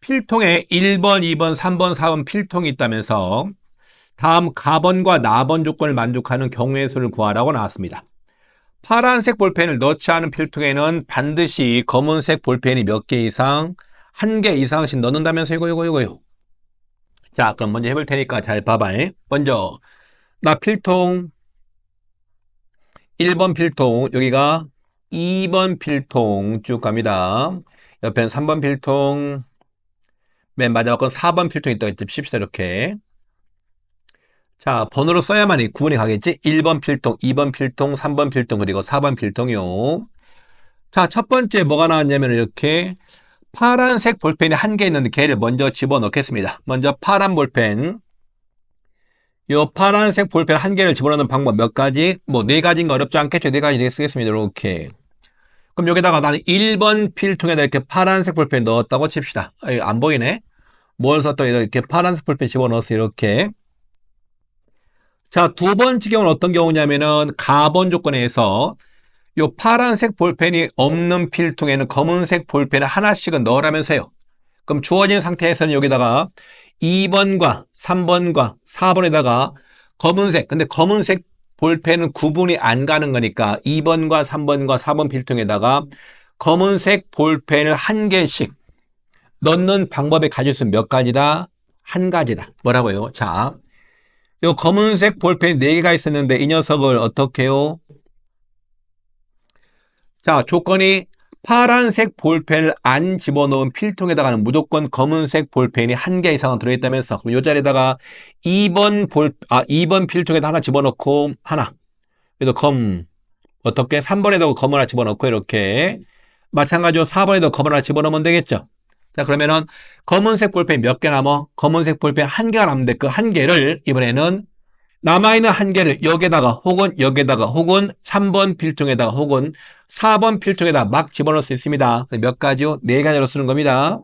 필통에 1번, 2번, 3번, 4번 필통이 있다면서 다음 가번과 나번 조건을 만족하는 경우의 수를 구하라고 나왔습니다. 파란색 볼펜을 넣지 않은 필통에는 반드시 검은색 볼펜이 몇 개 이상, 1개 이상씩 넣는다면서 이거요. 자, 그럼 먼저 해볼 테니까 잘 봐봐. 먼저 나 필통 1번 필통, 여기가 2번 필통 쭉 갑니다. 옆에는 3번 필통, 맨 마지막 건 4번 필통 있다고 했지. 칩시다, 이렇게. 자, 번호로 써야만이 구분이 가겠지? 1번 필통, 2번 필통, 3번 필통, 그리고 4번 필통이요. 자, 첫 번째 뭐가 나왔냐면 이렇게 파란색 볼펜이 한 개 있는데 걔를 먼저 집어넣겠습니다. 먼저 파란 볼펜. 요 파란색 볼펜 한 개를 집어넣는 방법 몇 가지? 뭐 네 가지인가 어렵지 않겠죠? 네 가지 쓰겠습니다. 이렇게. 그럼 여기다가 나는 1번 필통에다 이렇게 파란색 볼펜 넣었다고 칩시다. 안 보이네? 뭘 썼다 이렇게 파란색 볼펜 집어넣어서 이렇게. 자, 두 번째 경우는 어떤 경우냐면은 가번 조건에서 요 파란색 볼펜이 없는 필통에는 검은색 볼펜을 하나씩은 넣으라면서요. 그럼 주어진 상태에서는 여기다가 2번과 3번과 4번에다가 검은색, 근데 검은색 볼펜은 구분이 안 가는 거니까 2번과 3번과 4번 필통에다가 검은색 볼펜을 한 개씩 넣는 방법의 가짓수 몇 가지다? 한 가지다. 뭐라고요? 자, 요 검은색 볼펜이 4개가 있었는데 이 녀석을 어떻게 해요? 자, 조건이 파란색 볼펜을 안 집어넣은 필통에다가는 무조건 검은색 볼펜이 한 개 이상은 들어있다면서 그럼 이 자리에다가 2번 필통에다 하나 집어넣고 하나 그래도 어떻게 3번에도 검 하나 집어넣고 이렇게 마찬가지로 4번에도 검 하나 집어넣으면 되겠죠. 자, 그러면은 검은색 볼펜 몇 개 남어? 검은색 볼펜 한 개가 남는데 그 한 개를 이번에는 남아있는 한 개를 여기에다가 혹은 3번 필통에다가 혹은 4번 필통에다 막 집어넣을 수 있습니다. 몇 가지요? 네 가지로 쓰는 겁니다.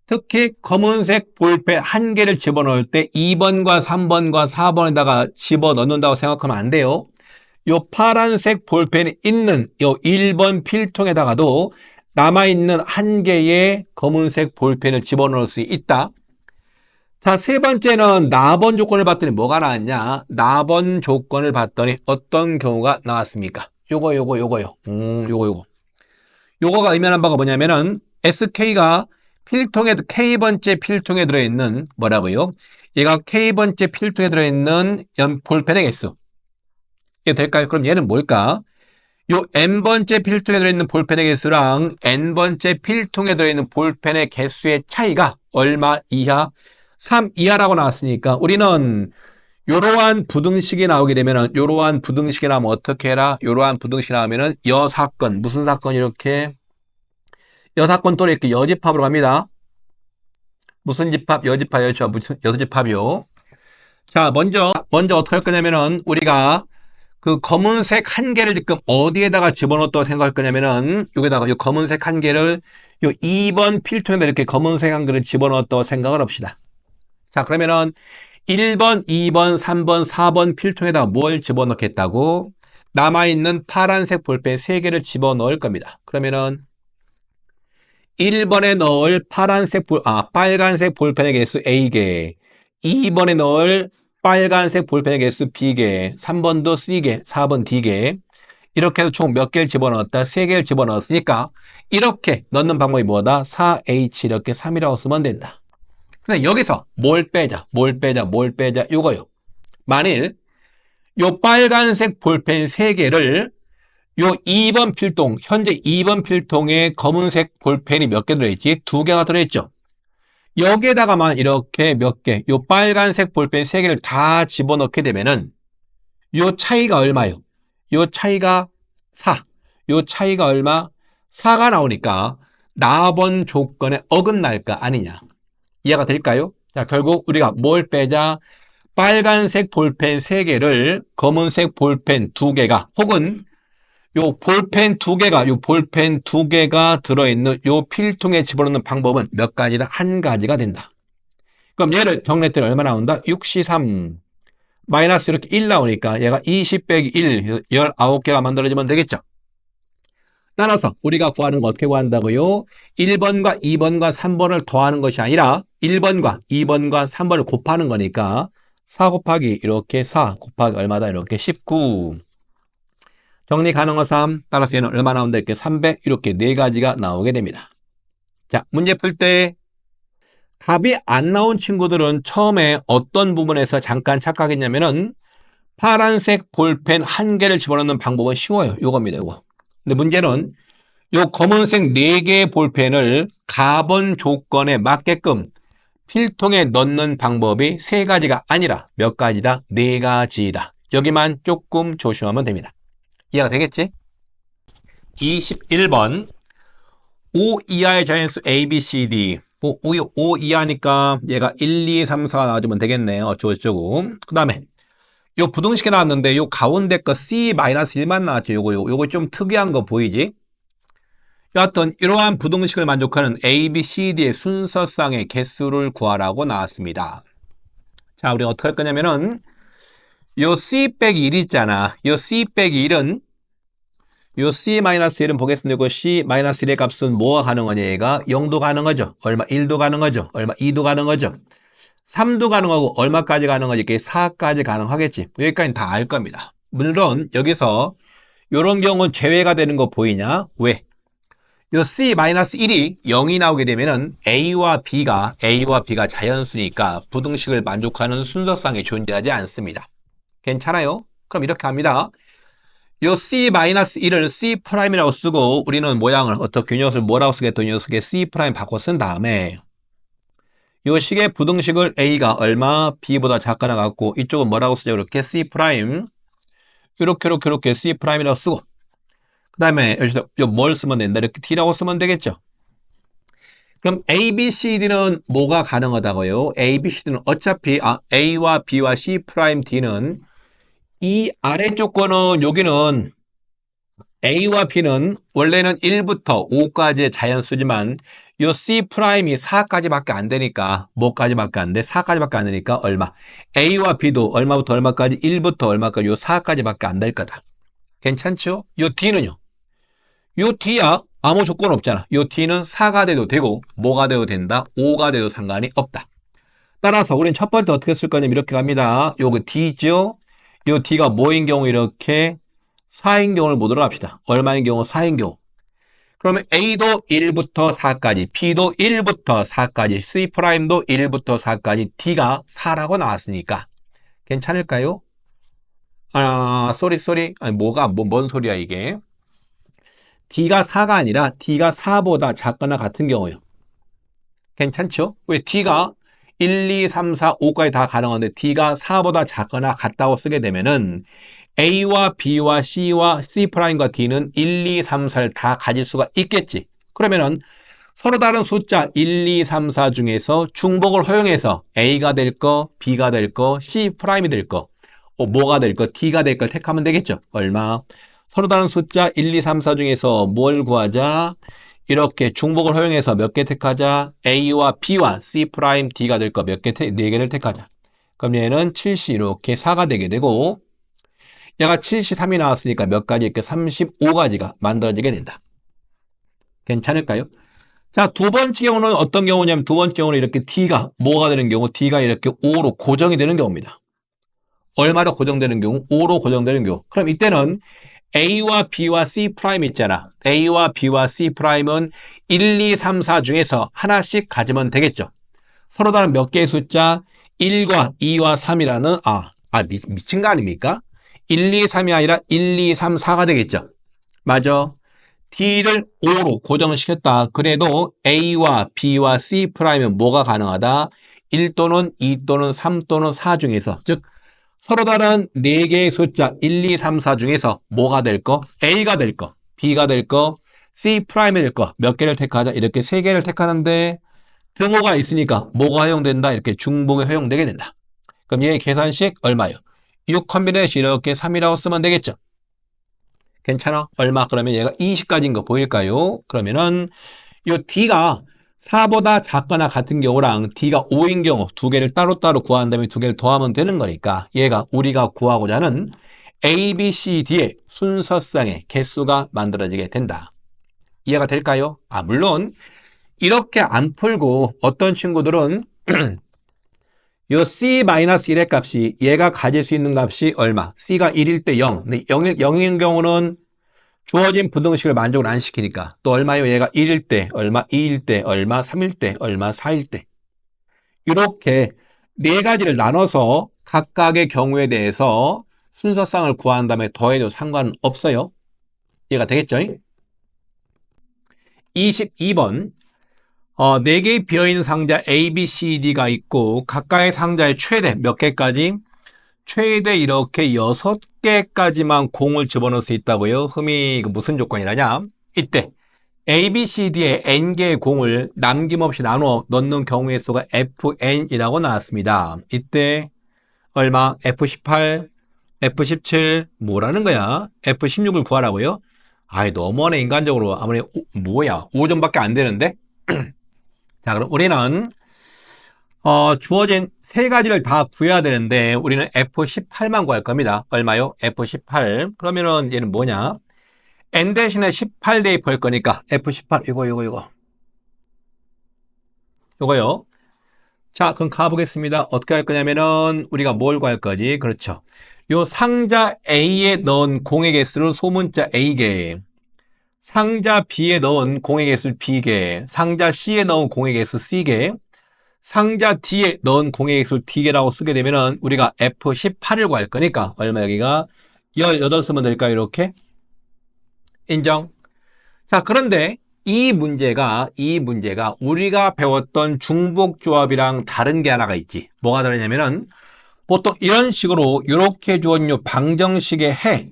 특히 검은색 볼펜 한 개를 집어넣을 때 2번과 3번과 4번에다가 집어넣는다고 생각하면 안 돼요. 요 파란색 볼펜이 있는 요 1번 필통에다가도 남아있는 한 개의 검은색 볼펜을 집어넣을 수 있다. 자, 세 번째는 나번 조건을 봤더니 뭐가 나왔냐? 나번 조건을 봤더니 어떤 경우가 나왔습니까? 요거요. 요거. 요거가 의미하는 바가 뭐냐면은 SK가 K번째 필통에 들어있는 뭐라고요? 얘가 K번째 필통에 들어있는 볼펜의 개수. 이게 될까요? 그럼 얘는 뭘까? 요 N번째 필통에 들어있는 볼펜의 개수랑 N번째 필통에 들어있는 볼펜의 개수의 차이가 얼마 이하? 3 이하라고 나왔으니까 우리는 이러한 부등식이 나오게 되면은 이러한 부등식이 나오면 어떻게 해라? 이러한 부등식이 나오면은 여사건 무슨 사건 이렇게 여사건 또는 이렇게 여집합으로 갑니다. 무슨 집합? 여집합 무슨 여집합이요? 자, 먼저 어떻게 할 거냐면은 우리가 그 검은색 한 개를 지금 어디에다가 집어넣었다고 생각할 거냐면은 여기다가 이 검은색 한 개를 요 2번 필통에다 이렇게 검은색 한 개를 집어넣었다고 생각을 합시다. 자, 그러면은 1번, 2번, 3번, 4번 필통에다가 뭘 집어넣겠다고? 남아있는 파란색 볼펜 3개를 집어넣을 겁니다. 그러면은 1번에 넣을 빨간색 볼펜의 개수 A개, 2번에 넣을 빨간색 볼펜의 개수 B개, 3번도 C개, 4번 D개. 이렇게 해서 총 몇 개를 집어넣었다? 3개를 집어넣었으니까 이렇게 넣는 방법이 뭐다? 4H 이렇게 3이라고 쓰면 된다. 근데 여기서 뭘 빼자 요거요. 만일 요 빨간색 볼펜 3개를 요 2번 필통, 현재 2번 필통에 검은색 볼펜이 몇 개 들어있지? 2개가 들어있죠. 여기에다가만 이렇게 요 빨간색 볼펜 3개를 다 집어넣게 되면은 요 차이가 얼마요? 요 차이가 4. 요 차이가 얼마? 4가 나오니까 나번 조건에 어긋날까 아니냐. 이해가 될까요? 자, 결국 우리가 뭘 빼자? 빨간색 볼펜 3개를 검은색 볼펜 2개가 혹은 요 볼펜 2개가 들어있는 요 필통에 집어넣는 방법은 몇 가지다? 한 가지가 된다. 그럼 얘를 정리했더니 얼마 나온다? 6C3 마이너스 이렇게 1 나오니까 얘가 20 빼기 1, 19개가 만들어지면 되겠죠? 따라서 우리가 구하는 거 어떻게 구한다고요? 1번과 2번과 3번을 더하는 것이 아니라 1번과 2번과 3번을 곱하는 거니까 4 곱하기 이렇게 4 곱하기 얼마다? 이렇게 19. 정리 가능한 3. 따라서 얘는 얼마 나온다? 이렇게 300 이렇게 네 가지가 나오게 됩니다. 자, 문제 풀 때 답이 안 나온 친구들은 처음에 어떤 부분에서 잠깐 착각했냐면은 파란색 볼펜 한 개를 집어넣는 방법은 쉬워요. 요겁니다, 요거. 근데 문제는 요 검은색 4개의 볼펜을 가번 조건에 맞게끔 필통에 넣는 방법이 3가지가 아니라 몇 가지다? 4가지다. 여기만 조금 조심하면 됩니다. 이해가 되겠지? 21번 5 이하의 자연수 A, B, C, D 5 이하니까 얘가 1, 2, 3, 4 나와주면 되겠네. 어쩌고저쩌고. 그 다음에 요 부등식이 나왔는데 요 가운데 거 C-1만 나왔죠. 요거 좀 특이한 거 보이지? 여하튼 이러한 부등식을 만족하는 A, B, C, D의 순서상의 개수를 구하라고 나왔습니다. 자, 우리 어떻게 할 거냐면은 요 C 빼기 1 있잖아. 요 C 빼기 1은 요 C-1은 보겠습니다. 이거 C-1의 값은 뭐가 가능하냐 얘가 0도 가능하죠. 얼마 1도 가능하죠. 얼마 2도 가능하죠. 3도 가능하고 얼마까지 가능하지? 이게 4까지 가능하겠지. 여기까지는 다 알 겁니다. 물론 여기서 이런 경우는 제외가 되는 거 보이냐? 왜? 요 C-1이 0이 나오게 되면은 A와 B가 자연수니까 부등식을 만족하는 순서상에 존재하지 않습니다. 괜찮아요? 그럼 이렇게 합니다. 요 C-1을 C'이라고 쓰고 우리는 모양을 어떻게 이 녀석을 뭐라고 쓰겠다 이 녀석에 C' 바꿔 쓴 다음에 요 식의 부등식을 A가 얼마 B보다 작거나 같고 이쪽은 뭐라고 쓰죠? 이렇게 C' 이렇게 C'이라고 쓰고 그 다음에 여기서 뭘 쓰면 된다? 이렇게 D라고 쓰면 되겠죠? 그럼 A, B, C, D는 뭐가 가능하다고요? A, B, C, D는 어차피 A와 B와 C', D는 이 아래쪽 거는 여기는 A와 B는 원래는 1부터 5까지의 자연수지만 요 C''이 4까지밖에 안 되니까 뭐까지밖에 안 돼? 4까지밖에 안 되니까 얼마? A와 B도 얼마부터 얼마까지? 1부터 얼마까지? 요 4까지밖에 안 될 거다. 괜찮죠? 요 D는요? 요 D야 아무 조건 없잖아. 요 D는 4가 돼도 되고 뭐가 돼도 된다? 5가 돼도 상관이 없다. 따라서 우리는 첫 번째 어떻게 쓸 거냐면 이렇게 갑니다. 요거 D죠? 요 D가 뭐인 경우 이렇게 4인 경우를 보도록 합시다. 얼마인 경우? 4인 경우. 그러면 A도 1부터 4까지, B도 1부터 4까지, C'도 1부터 4까지, D가 4라고 나왔으니까 괜찮을까요? 쏘리. 아니, 뭔 소리야 이게? D가 4가 아니라 D가 4보다 작거나 같은 경우요. 괜찮죠? 왜 D가 1, 2, 3, 4, 5까지 다 가능한데 D가 4보다 작거나 같다고 쓰게 되면은 A와 B와 C와 C'과 D는 1, 2, 3, 4를 다 가질 수가 있겠지. 그러면은 서로 다른 숫자 1, 2, 3, 4 중에서 중복을 허용해서 A가 될 거, B가 될 거, C'이 될 거, 뭐가 될 거, D가 될 걸 택하면 되겠죠. 얼마? 서로 다른 숫자 1, 2, 3, 4 중에서 뭘 구하자? 이렇게 중복을 허용해서 몇 개 택하자? A와 B와 C', D가 될 거 몇 개, 4개를 택하자. 그럼 얘는 70 이렇게 4가 되게 되고 얘가 73이 나왔으니까 몇 가지 이렇게 35가지가 만들어지게 된다. 괜찮을까요? 자, 두 번째 경우는 어떤 경우냐면 두 번째 경우는 이렇게 D가 뭐가 되는 경우? D가 이렇게 5로 고정이 되는 경우입니다. 얼마로 고정되는 경우? 5로 고정되는 경우. 그럼 이때는 A와 B와 C' 있잖아. A와 B와 C'은 1, 2, 3, 4 중에서 하나씩 가지면 되겠죠. 서로 다른 몇 개의 숫자? 1과 2와 3이라는 미친 거 아닙니까? 1, 2, 3이 아니라 1, 2, 3, 4가 되겠죠. 맞아. D를 5로 고정시켰다. 그래도 A와 B와 C'은 뭐가 가능하다? 1 또는 2 또는 3 또는 4 중에서 즉 서로 다른 4개의 숫자 1, 2, 3, 4 중에서 뭐가 될 거? A가 될 거, B가 될 거, C'이 될 거 몇 개를 택하자? 이렇게 3개를 택하는데 등호가 있으니까 뭐가 허용된다? 이렇게 중복이 허용되게 된다. 그럼 얘의 계산식 얼마요? 6 컴비네이션 이렇게 3이라고 쓰면 되겠죠. 괜찮아? 얼마? 그러면 얘가 20가지인 거 보일까요? 그러면은 요 D가 4보다 작거나 같은 경우랑 D가 5인 경우 두 개를 따로따로 구한 다음에 두 개를 더하면 되는 거니까 얘가 우리가 구하고자 하는 A, B, C, D의 순서상의 개수가 만들어지게 된다. 이해가 될까요? 물론 이렇게 안 풀고 어떤 친구들은 요 C-1의 값이 얘가 가질 수 있는 값이 얼마? C가 1일 때 0. 근데 0인 경우는 주어진 부등식을 만족을 안 시키니까 또 얼마요? 얘가 1일 때 얼마, 2일 때 얼마, 3일 때 얼마, 4일 때 이렇게 네 가지를 나눠서 각각의 경우에 대해서 순서상을 구한 다음에 더해도 상관은 없어요. 이해가 되겠죠? 22번. 네 개의 비어있는 상자 A, B, C, D가 있고 각각의 상자에 최대 몇 개까지? 최대 이렇게 6개까지만 공을 집어넣을 수 있다고요. 흠이 무슨 조건이라냐? 이때 A, B, C, D에 N개의 공을 남김없이 나눠 넣는 경우의 수가 FN이라고 나왔습니다. 이때 얼마? F18, F17 뭐라는 거야? F16을 구하라고요? 아이 너무하네 인간적으로. 아무리 뭐야 5점밖에 안 되는데? 자 그럼 우리는 주어진 세 가지를 다 구해야 되는데 우리는 F18만 구할 겁니다. 얼마요? F18. 그러면은 얘는 뭐냐? N 대신에 18 대입할 거니까 F18 이거 요거요. 자 그럼 가보겠습니다. 어떻게 할 거냐면은 우리가 뭘 구할 거지? 그렇죠. 요 상자 A에 넣은 공의 개수를 소문자 A개, 상자 B에 넣은 공의 개수 B개, 상자 C에 넣은 공의 개수 C개, 상자 D에 넣은 공의 개수 D개라고 쓰게 되면은 우리가 F18을 구할 거니까 얼마 여기가 18 쓰면 될까요? 이렇게 인정. 자 그런데 이 문제가 우리가 배웠던 중복조합이랑 다른 게 하나가 있지. 뭐가 다르냐면은 보통 이런 식으로 이렇게 주어진 요 방정식의 해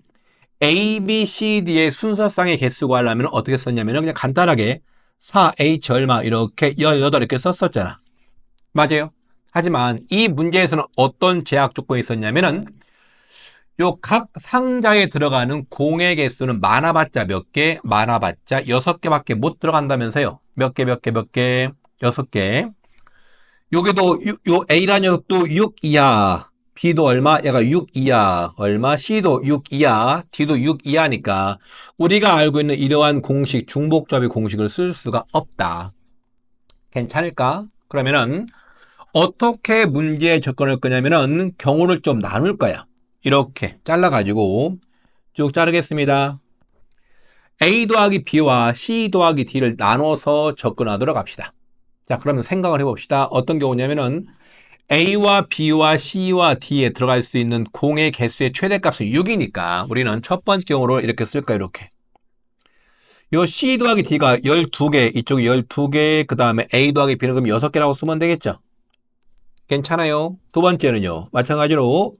A, B, C, D의 순서상의 개수 구하려면 어떻게 썼냐면 그냥 간단하게 4H 얼마 이렇게 18 이렇게 썼었잖아. 맞아요. 하지만 이 문제에서는 어떤 제약 조건이 있었냐면은 요 각 상자에 들어가는 공의 개수는 많아봤자 몇 개? 많아봤자 6개밖에 못 들어간다면서요. 몇 개? 6개. 요게도 요 A라는 녀석도 6 이하, B도 얼마? 얘가 6 이하, 얼마? C도 6 이하, D도 6 이하니까 우리가 알고 있는 이러한 공식, 중복조합의 공식을 쓸 수가 없다. 괜찮을까? 그러면은 어떻게 문제에 접근할 거냐면은 경우를 좀 나눌 거야. 이렇게 잘라가지고 쭉 자르겠습니다. A 더하기 B와 C 더하기 D를 나눠서 접근하도록 합시다. 자, 그러면 생각을 해봅시다. 어떤 경우냐면은 A와 B와 C와 D에 들어갈 수 있는 공의 개수의 최대값은 6이니까 우리는 첫 번째 경우로 이렇게 쓸까요? 이렇게. 요 C 더하기 D가 12개, 이쪽이 12개, 그 다음에 A 더하기 B는 그럼 6개라고 쓰면 되겠죠? 괜찮아요. 두 번째는요. 마찬가지로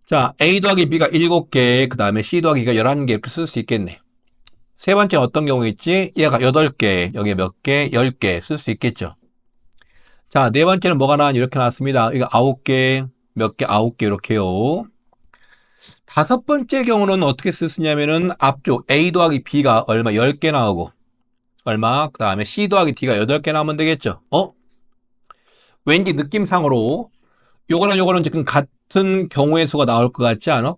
자, A 더하기 B가 7개, 그 다음에 C 더하기가 11개 이렇게 쓸 수 있겠네. 세 번째 어떤 경우 있지? 얘가 8개, 여기 몇 개? 10개 쓸 수 있겠죠. 자, 네 번째는 뭐가 나왔냐? 이렇게 나왔습니다. 이거 9개, 몇 개? 9개 이렇게요. 다섯 번째 경우는 어떻게 쓰냐면은 앞쪽 A 더하기 B가 얼마? 10개 나오고 얼마? 그 다음에 C 더하기 D가 8개 나오면 되겠죠. 왠지 느낌상으로 요거는 지금 같은 경우의 수가 나올 것 같지 않아?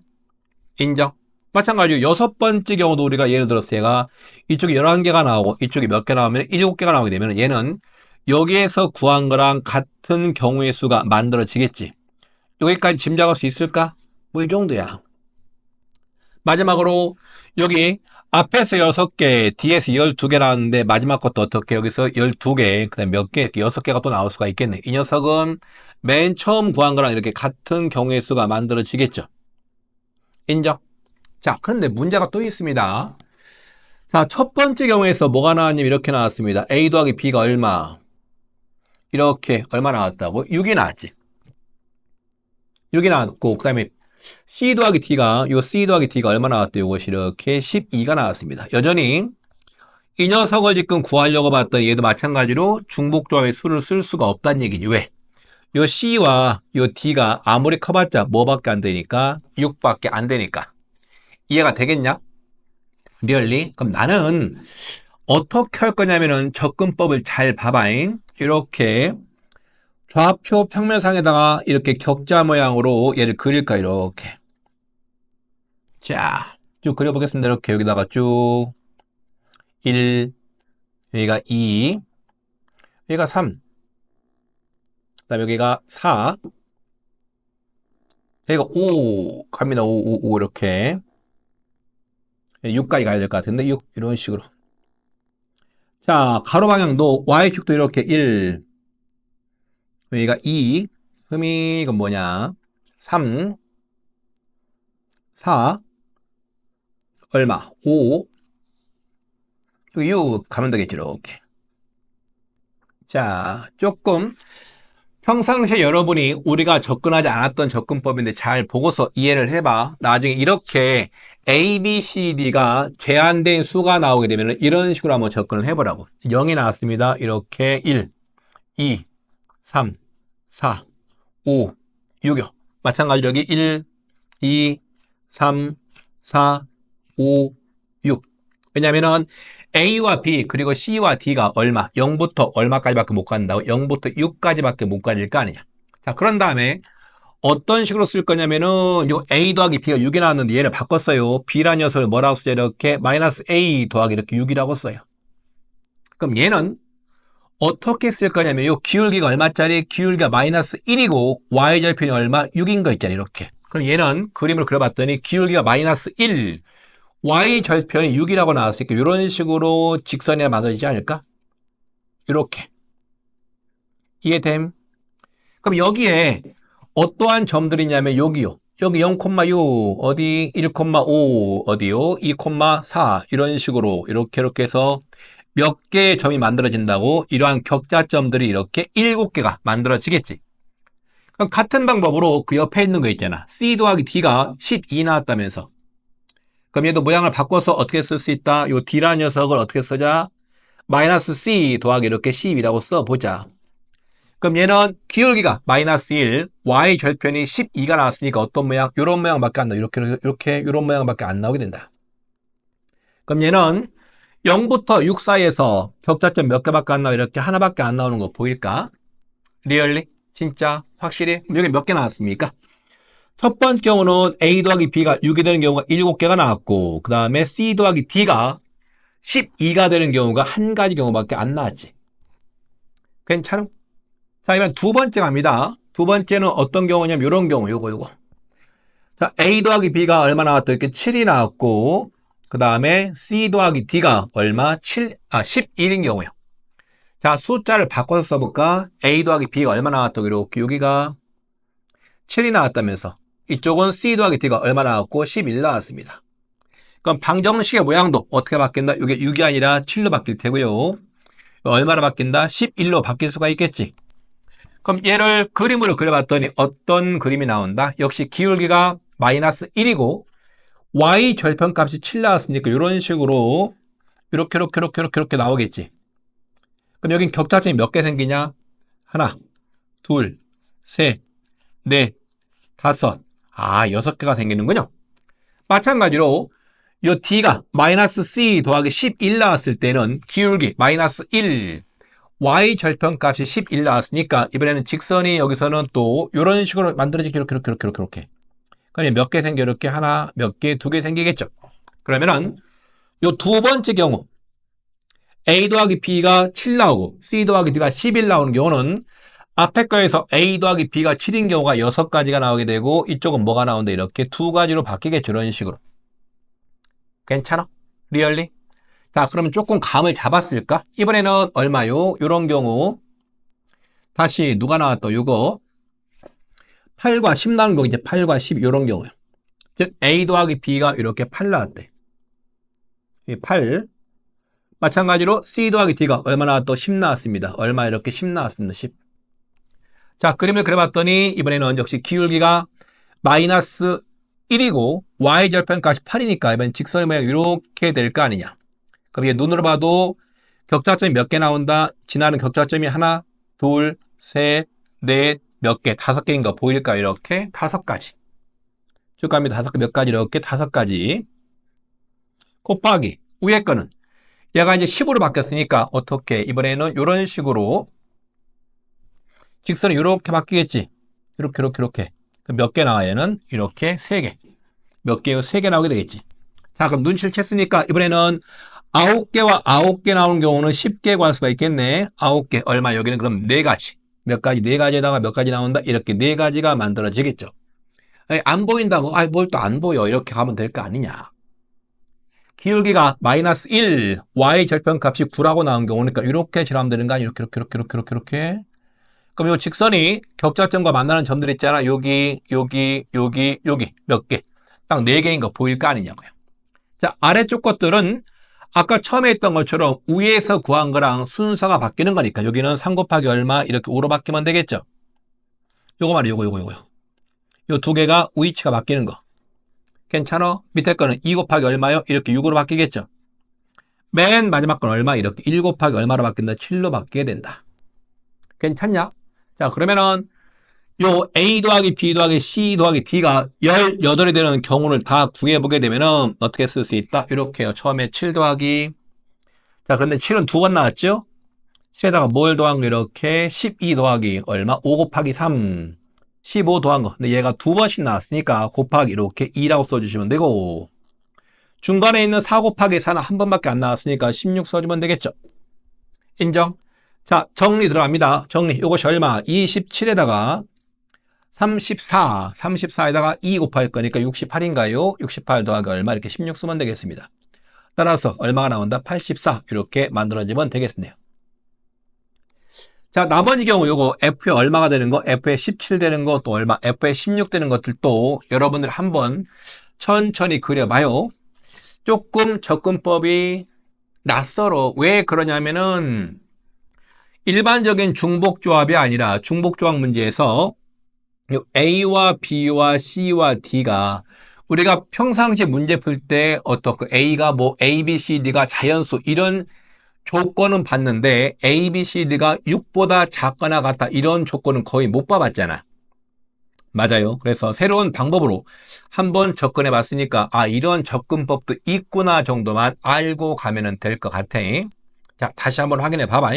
인정. 마찬가지로 여섯 번째 경우도 우리가 예를 들어서 얘가 이쪽에 11개가 나오고 이쪽에 몇 개 나오면 7개가 나오게 되면 얘는 여기에서 구한 거랑 같은 경우의 수가 만들어지겠지. 여기까지 짐작할 수 있을까? 뭐 이 정도야. 마지막으로 여기 앞에서 6개, 뒤에서 12개 나왔는데 마지막 것도 어떻게 여기서 12개, 그 다음에 몇 개, 이렇게 6개가 또 나올 수가 있겠네. 이 녀석은 맨 처음 구한 거랑 이렇게 같은 경우의 수가 만들어지겠죠. 인정? 자, 그런데 문제가 또 있습니다. 자, 첫 번째 경우에서 뭐가 나왔냐면 이렇게 나왔습니다. A 더하기 B가 얼마? 이렇게 얼마 나왔다고? 6이 나왔지. 6이 나왔고 그 다음에 C 더하기 D가 얼마 나왔대요? 이것이 이렇게 12가 나왔습니다. 여전히 이 녀석을 지금 구하려고 봤더니 얘도 마찬가지로 중복조합의 수를 쓸 수가 없다는 얘기지. 왜? 요 C와 요 D가 아무리 커봤자 뭐밖에 안 되니까 6밖에 안 되니까. 이해가 되겠냐? 리얼리? 그럼 나는 어떻게 할 거냐면은 접근법을 잘 봐봐잉. 이렇게 좌표 평면상에다가 이렇게 격자 모양으로 얘를 그릴까 이렇게. 자, 쭉 그려보겠습니다. 이렇게 여기다가 쭉 1, 여기가 2, 여기가 3, 그 다음에 여기가 4, 여기가 5 갑니다. 5 이렇게 6까지 가야 될 것 같은데 6 이런 식으로. 자, 가로 방향도 Y축도 이렇게 1, 여기가 2, 흠이 이건 뭐냐? 3, 4, 얼마? 5, 6 가면 되겠지, 이렇게. 자, 조금 평상시에 여러분이 우리가 접근하지 않았던 접근법인데 잘 보고서 이해를 해봐. 나중에 이렇게 A, B, C, D가 제한된 수가 나오게 되면 이런 식으로 한번 접근을 해보라고. 0이 나왔습니다. 이렇게 1, 2, 3, 4, 5, 6이요. 마찬가지로 여기 1, 2, 3, 4, 5, 6. 왜냐면은 A와 B 그리고 C와 D가 얼마? 0부터 얼마까지밖에 못 간다고? 0부터 6까지밖에 못 가질 거 아니냐. 자, 그런 다음에 어떤 식으로 쓸 거냐면은 요 A 더하기 B가 6이 나왔는데 얘를 바꿨어요. B라는 녀석을 뭐라고 쓰죠? 이렇게 마이너스 A 더하기 이렇게 6이라고 써요. 그럼 얘는 어떻게 쓸 거냐면 요 기울기가 얼마짜리? 기울기가 마이너스 1이고 Y절편이 얼마? 6인 거 있잖아요. 이렇게. 그럼 얘는 그림을 그려봤더니 기울기가 마이너스 1, Y절편이 6이라고 나왔으니까 이런 식으로 직선이 만들어지지 않을까? 이렇게. 이해됨? 그럼 여기에 어떠한 점들이 있냐면 여기요. 여기 0,6, 어디 1,5, 어디요? 2,4 이런 식으로 이렇게 해서 몇 개의 점이 만들어진다고? 이러한 격자점들이 이렇게 7개가 만들어지겠지. 그럼 같은 방법으로 그 옆에 있는 거 있잖아. C 더하기 D가 12 나왔다면서. 그럼 얘도 모양을 바꿔서 어떻게 쓸 수 있다? 요 D라는 녀석을 어떻게 쓰자? 마이너스 C 더하기 이렇게 12라고 써보자. 그럼 얘는 기울기가 마이너스 1, Y 절편이 12가 나왔으니까 어떤 모양? 요런 모양밖에 안 나와. 이렇게 요런 모양밖에 안 나오게 된다. 그럼 얘는 0부터 6 사이에서 격자점 몇 개밖에 안 나와? 이렇게 하나밖에 안 나오는 거 보일까? 리얼리? 진짜? 확실히? 여기 몇 개 나왔습니까? 첫 번째 경우는 A 더하기 B가 6이 되는 경우가 7개가 나왔고 그 다음에 C 더하기 D가 12가 되는 경우가 한 가지 경우밖에 안 나왔지. 괜찮음? 자, 이번 두 번째 갑니다. 두 번째는 어떤 경우냐면 이런 경우, 요거. 자, A 더하기 B가 얼마 나왔다? 이렇게 7이 나왔고 그 다음에 C 더하기 D가 얼마? 11인 경우요. 자, 숫자를 바꿔서 써볼까? A 더하기 B가 얼마 나왔다고 이렇게 여기가 7이 나왔다면서 이쪽은 C 더하기 D가 얼마 나왔고 11 나왔습니다. 그럼 방정식의 모양도 어떻게 바뀐다? 이게 6이 아니라 7로 바뀔 테고요. 얼마로 바뀐다? 11로 바뀔 수가 있겠지. 그럼 얘를 그림으로 그려봤더니 어떤 그림이 나온다? 역시 기울기가 마이너스 1이고 Y 절편값이 7 나왔으니까 이런 식으로 이렇게 나오겠지. 그럼 여긴 격자점이 몇 개 생기냐? 하나, 둘, 셋, 넷, 다섯. 6개가 생기는군요. 마찬가지로 이 D가 마이너스 C 더하기 11 나왔을 때는 기울기 마이너스 1, Y 절편값이 11 나왔으니까 이번에는 직선이 여기서는 또 이런 식으로 만들어지게 이렇게. 그럼 몇 개 생겨? 이렇게 하나, 몇 개, 2개 생기겠죠. 그러면은 이 두 번째 경우 A 더하기 B가 7 나오고 C 더하기 D가 11 나오는 경우는 앞에 거에서 A 더하기 B가 7인 경우가 6가지가 나오게 되고 이쪽은 뭐가 나오는데 이렇게 2가지로 바뀌겠죠. 이런 식으로. 괜찮아? 리얼리? 자, 그러면 조금 감을 잡았을까? 이번에는 얼마요? 이런 경우 다시 누가 나왔다? 요거 8과 10 나오는 거 이제 8과 10 이런 경우요. 즉 A 더하기 B가 이렇게 8 나왔대. 8. 마찬가지로 C 더하기 D가 얼마 나왔다? 10 나왔습니다. 얼마 이렇게 10 나왔습니다. 10. 자, 그림을 그려봤더니 이번에는 역시 기울기가 마이너스 1이고 Y절편값이 8이니까 이번 직선의 모양이 이렇게 될 거 아니냐. 그럼 이게 눈으로 봐도 격자점이 몇 개 나온다? 지나는 격자점이 하나, 둘, 셋, 넷, 몇 개, 5개인 거 보일까? 이렇게 5가지. 쭉 갑니다. 5개 몇 가지 이렇게 5가지. 곱하기 위에 거는 얘가 이제 10으로 바뀌었으니까 어떻게 이번에는 이런 식으로 직선이 이렇게 바뀌겠지. 이렇게. 몇 개 나와 얘는? 이렇게 3개. 몇 개요? 3개 나오게 되겠지. 자, 그럼 눈치를 챘으니까 이번에는 9개와 9개 나오는 경우는 10개 구할 수가 있겠네. 9개. 얼마? 여기는 그럼 4가지. 몇 가지? 4가지에다가 몇 가지 나온다? 이렇게 4가지가 만들어지겠죠. 아니, 안 보인다고? 뭘 또 안 보여? 이렇게 가면 될 거 아니냐. 기울기가 마이너스 1, Y 절편값이 9라고 나온 경우니까 이렇게 칠하면 되는 거 아니야? 이렇게. 그럼 그럼 이 직선이 격자점과 만나는 점들 있잖아. 여기, 여기, 여기, 여기 몇 개. 딱 4개인 거 보일 거 아니냐고요. 자, 아래쪽 것들은 아까 처음에 했던 것처럼 위에서 구한 거랑 순서가 바뀌는 거니까 여기는 3 곱하기 얼마 이렇게 5로 바뀌면 되겠죠. 요거 말이야, 요거. 요 두 개가 위치가 바뀌는 거. 괜찮아? 밑에 거는 2 곱하기 얼마요? 이렇게 6으로 바뀌겠죠. 맨 마지막 건 얼마? 이렇게 1 곱하기 얼마로 바뀐다? 7로 바뀌게 된다. 괜찮냐? 자, 그러면은 요 A 더하기 B 더하기 C 더하기 D가 18이 되는 경우를 다 구해보게 되면은 어떻게 쓸 수 있다? 이렇게요. 처음에 7 더하기. 자, 그런데 7은 2번 나왔죠? 7에다가 뭘 더한 거 이렇게 12 더하기 얼마? 5 곱하기 3. 15 더한 거. 근데 얘가 2번씩 나왔으니까 곱하기 이렇게 2라고 써주시면 되고. 중간에 있는 4 곱하기 4는 한 번밖에 안 나왔으니까 16 써주면 되겠죠. 인정? 자, 정리 들어갑니다. 정리. 이것이 얼마? 27에다가 34에다가 2 곱할 거니까 68인가요? 68 더하기 얼마? 이렇게 16 쓰면 되겠습니다. 따라서 얼마가 나온다? 84 이렇게 만들어지면 되겠네요. 자, 나머지 경우 요거 F에 얼마가 되는 거, F에 17 되는 거, 또 얼마, F에 16 되는 것들도 여러분들 한번 천천히 그려봐요. 조금 접근법이 낯설어. 왜 그러냐면은 일반적인 중복조합이 아니라 중복조합 문제에서 A와 B와 C와 D가 우리가 평상시 문제 풀 때 어떤 그 A가 뭐 A, B, C, D가 자연수 이런 조건은 봤는데 A, B, C, D가 6보다 작거나 같다 이런 조건은 거의 못 봐봤잖아. 맞아요. 그래서 새로운 방법으로 한번 접근해 봤으니까 아 이런 접근법도 있구나 정도만 알고 가면 될 것 같아. 자, 다시 한번 확인해 봐봐.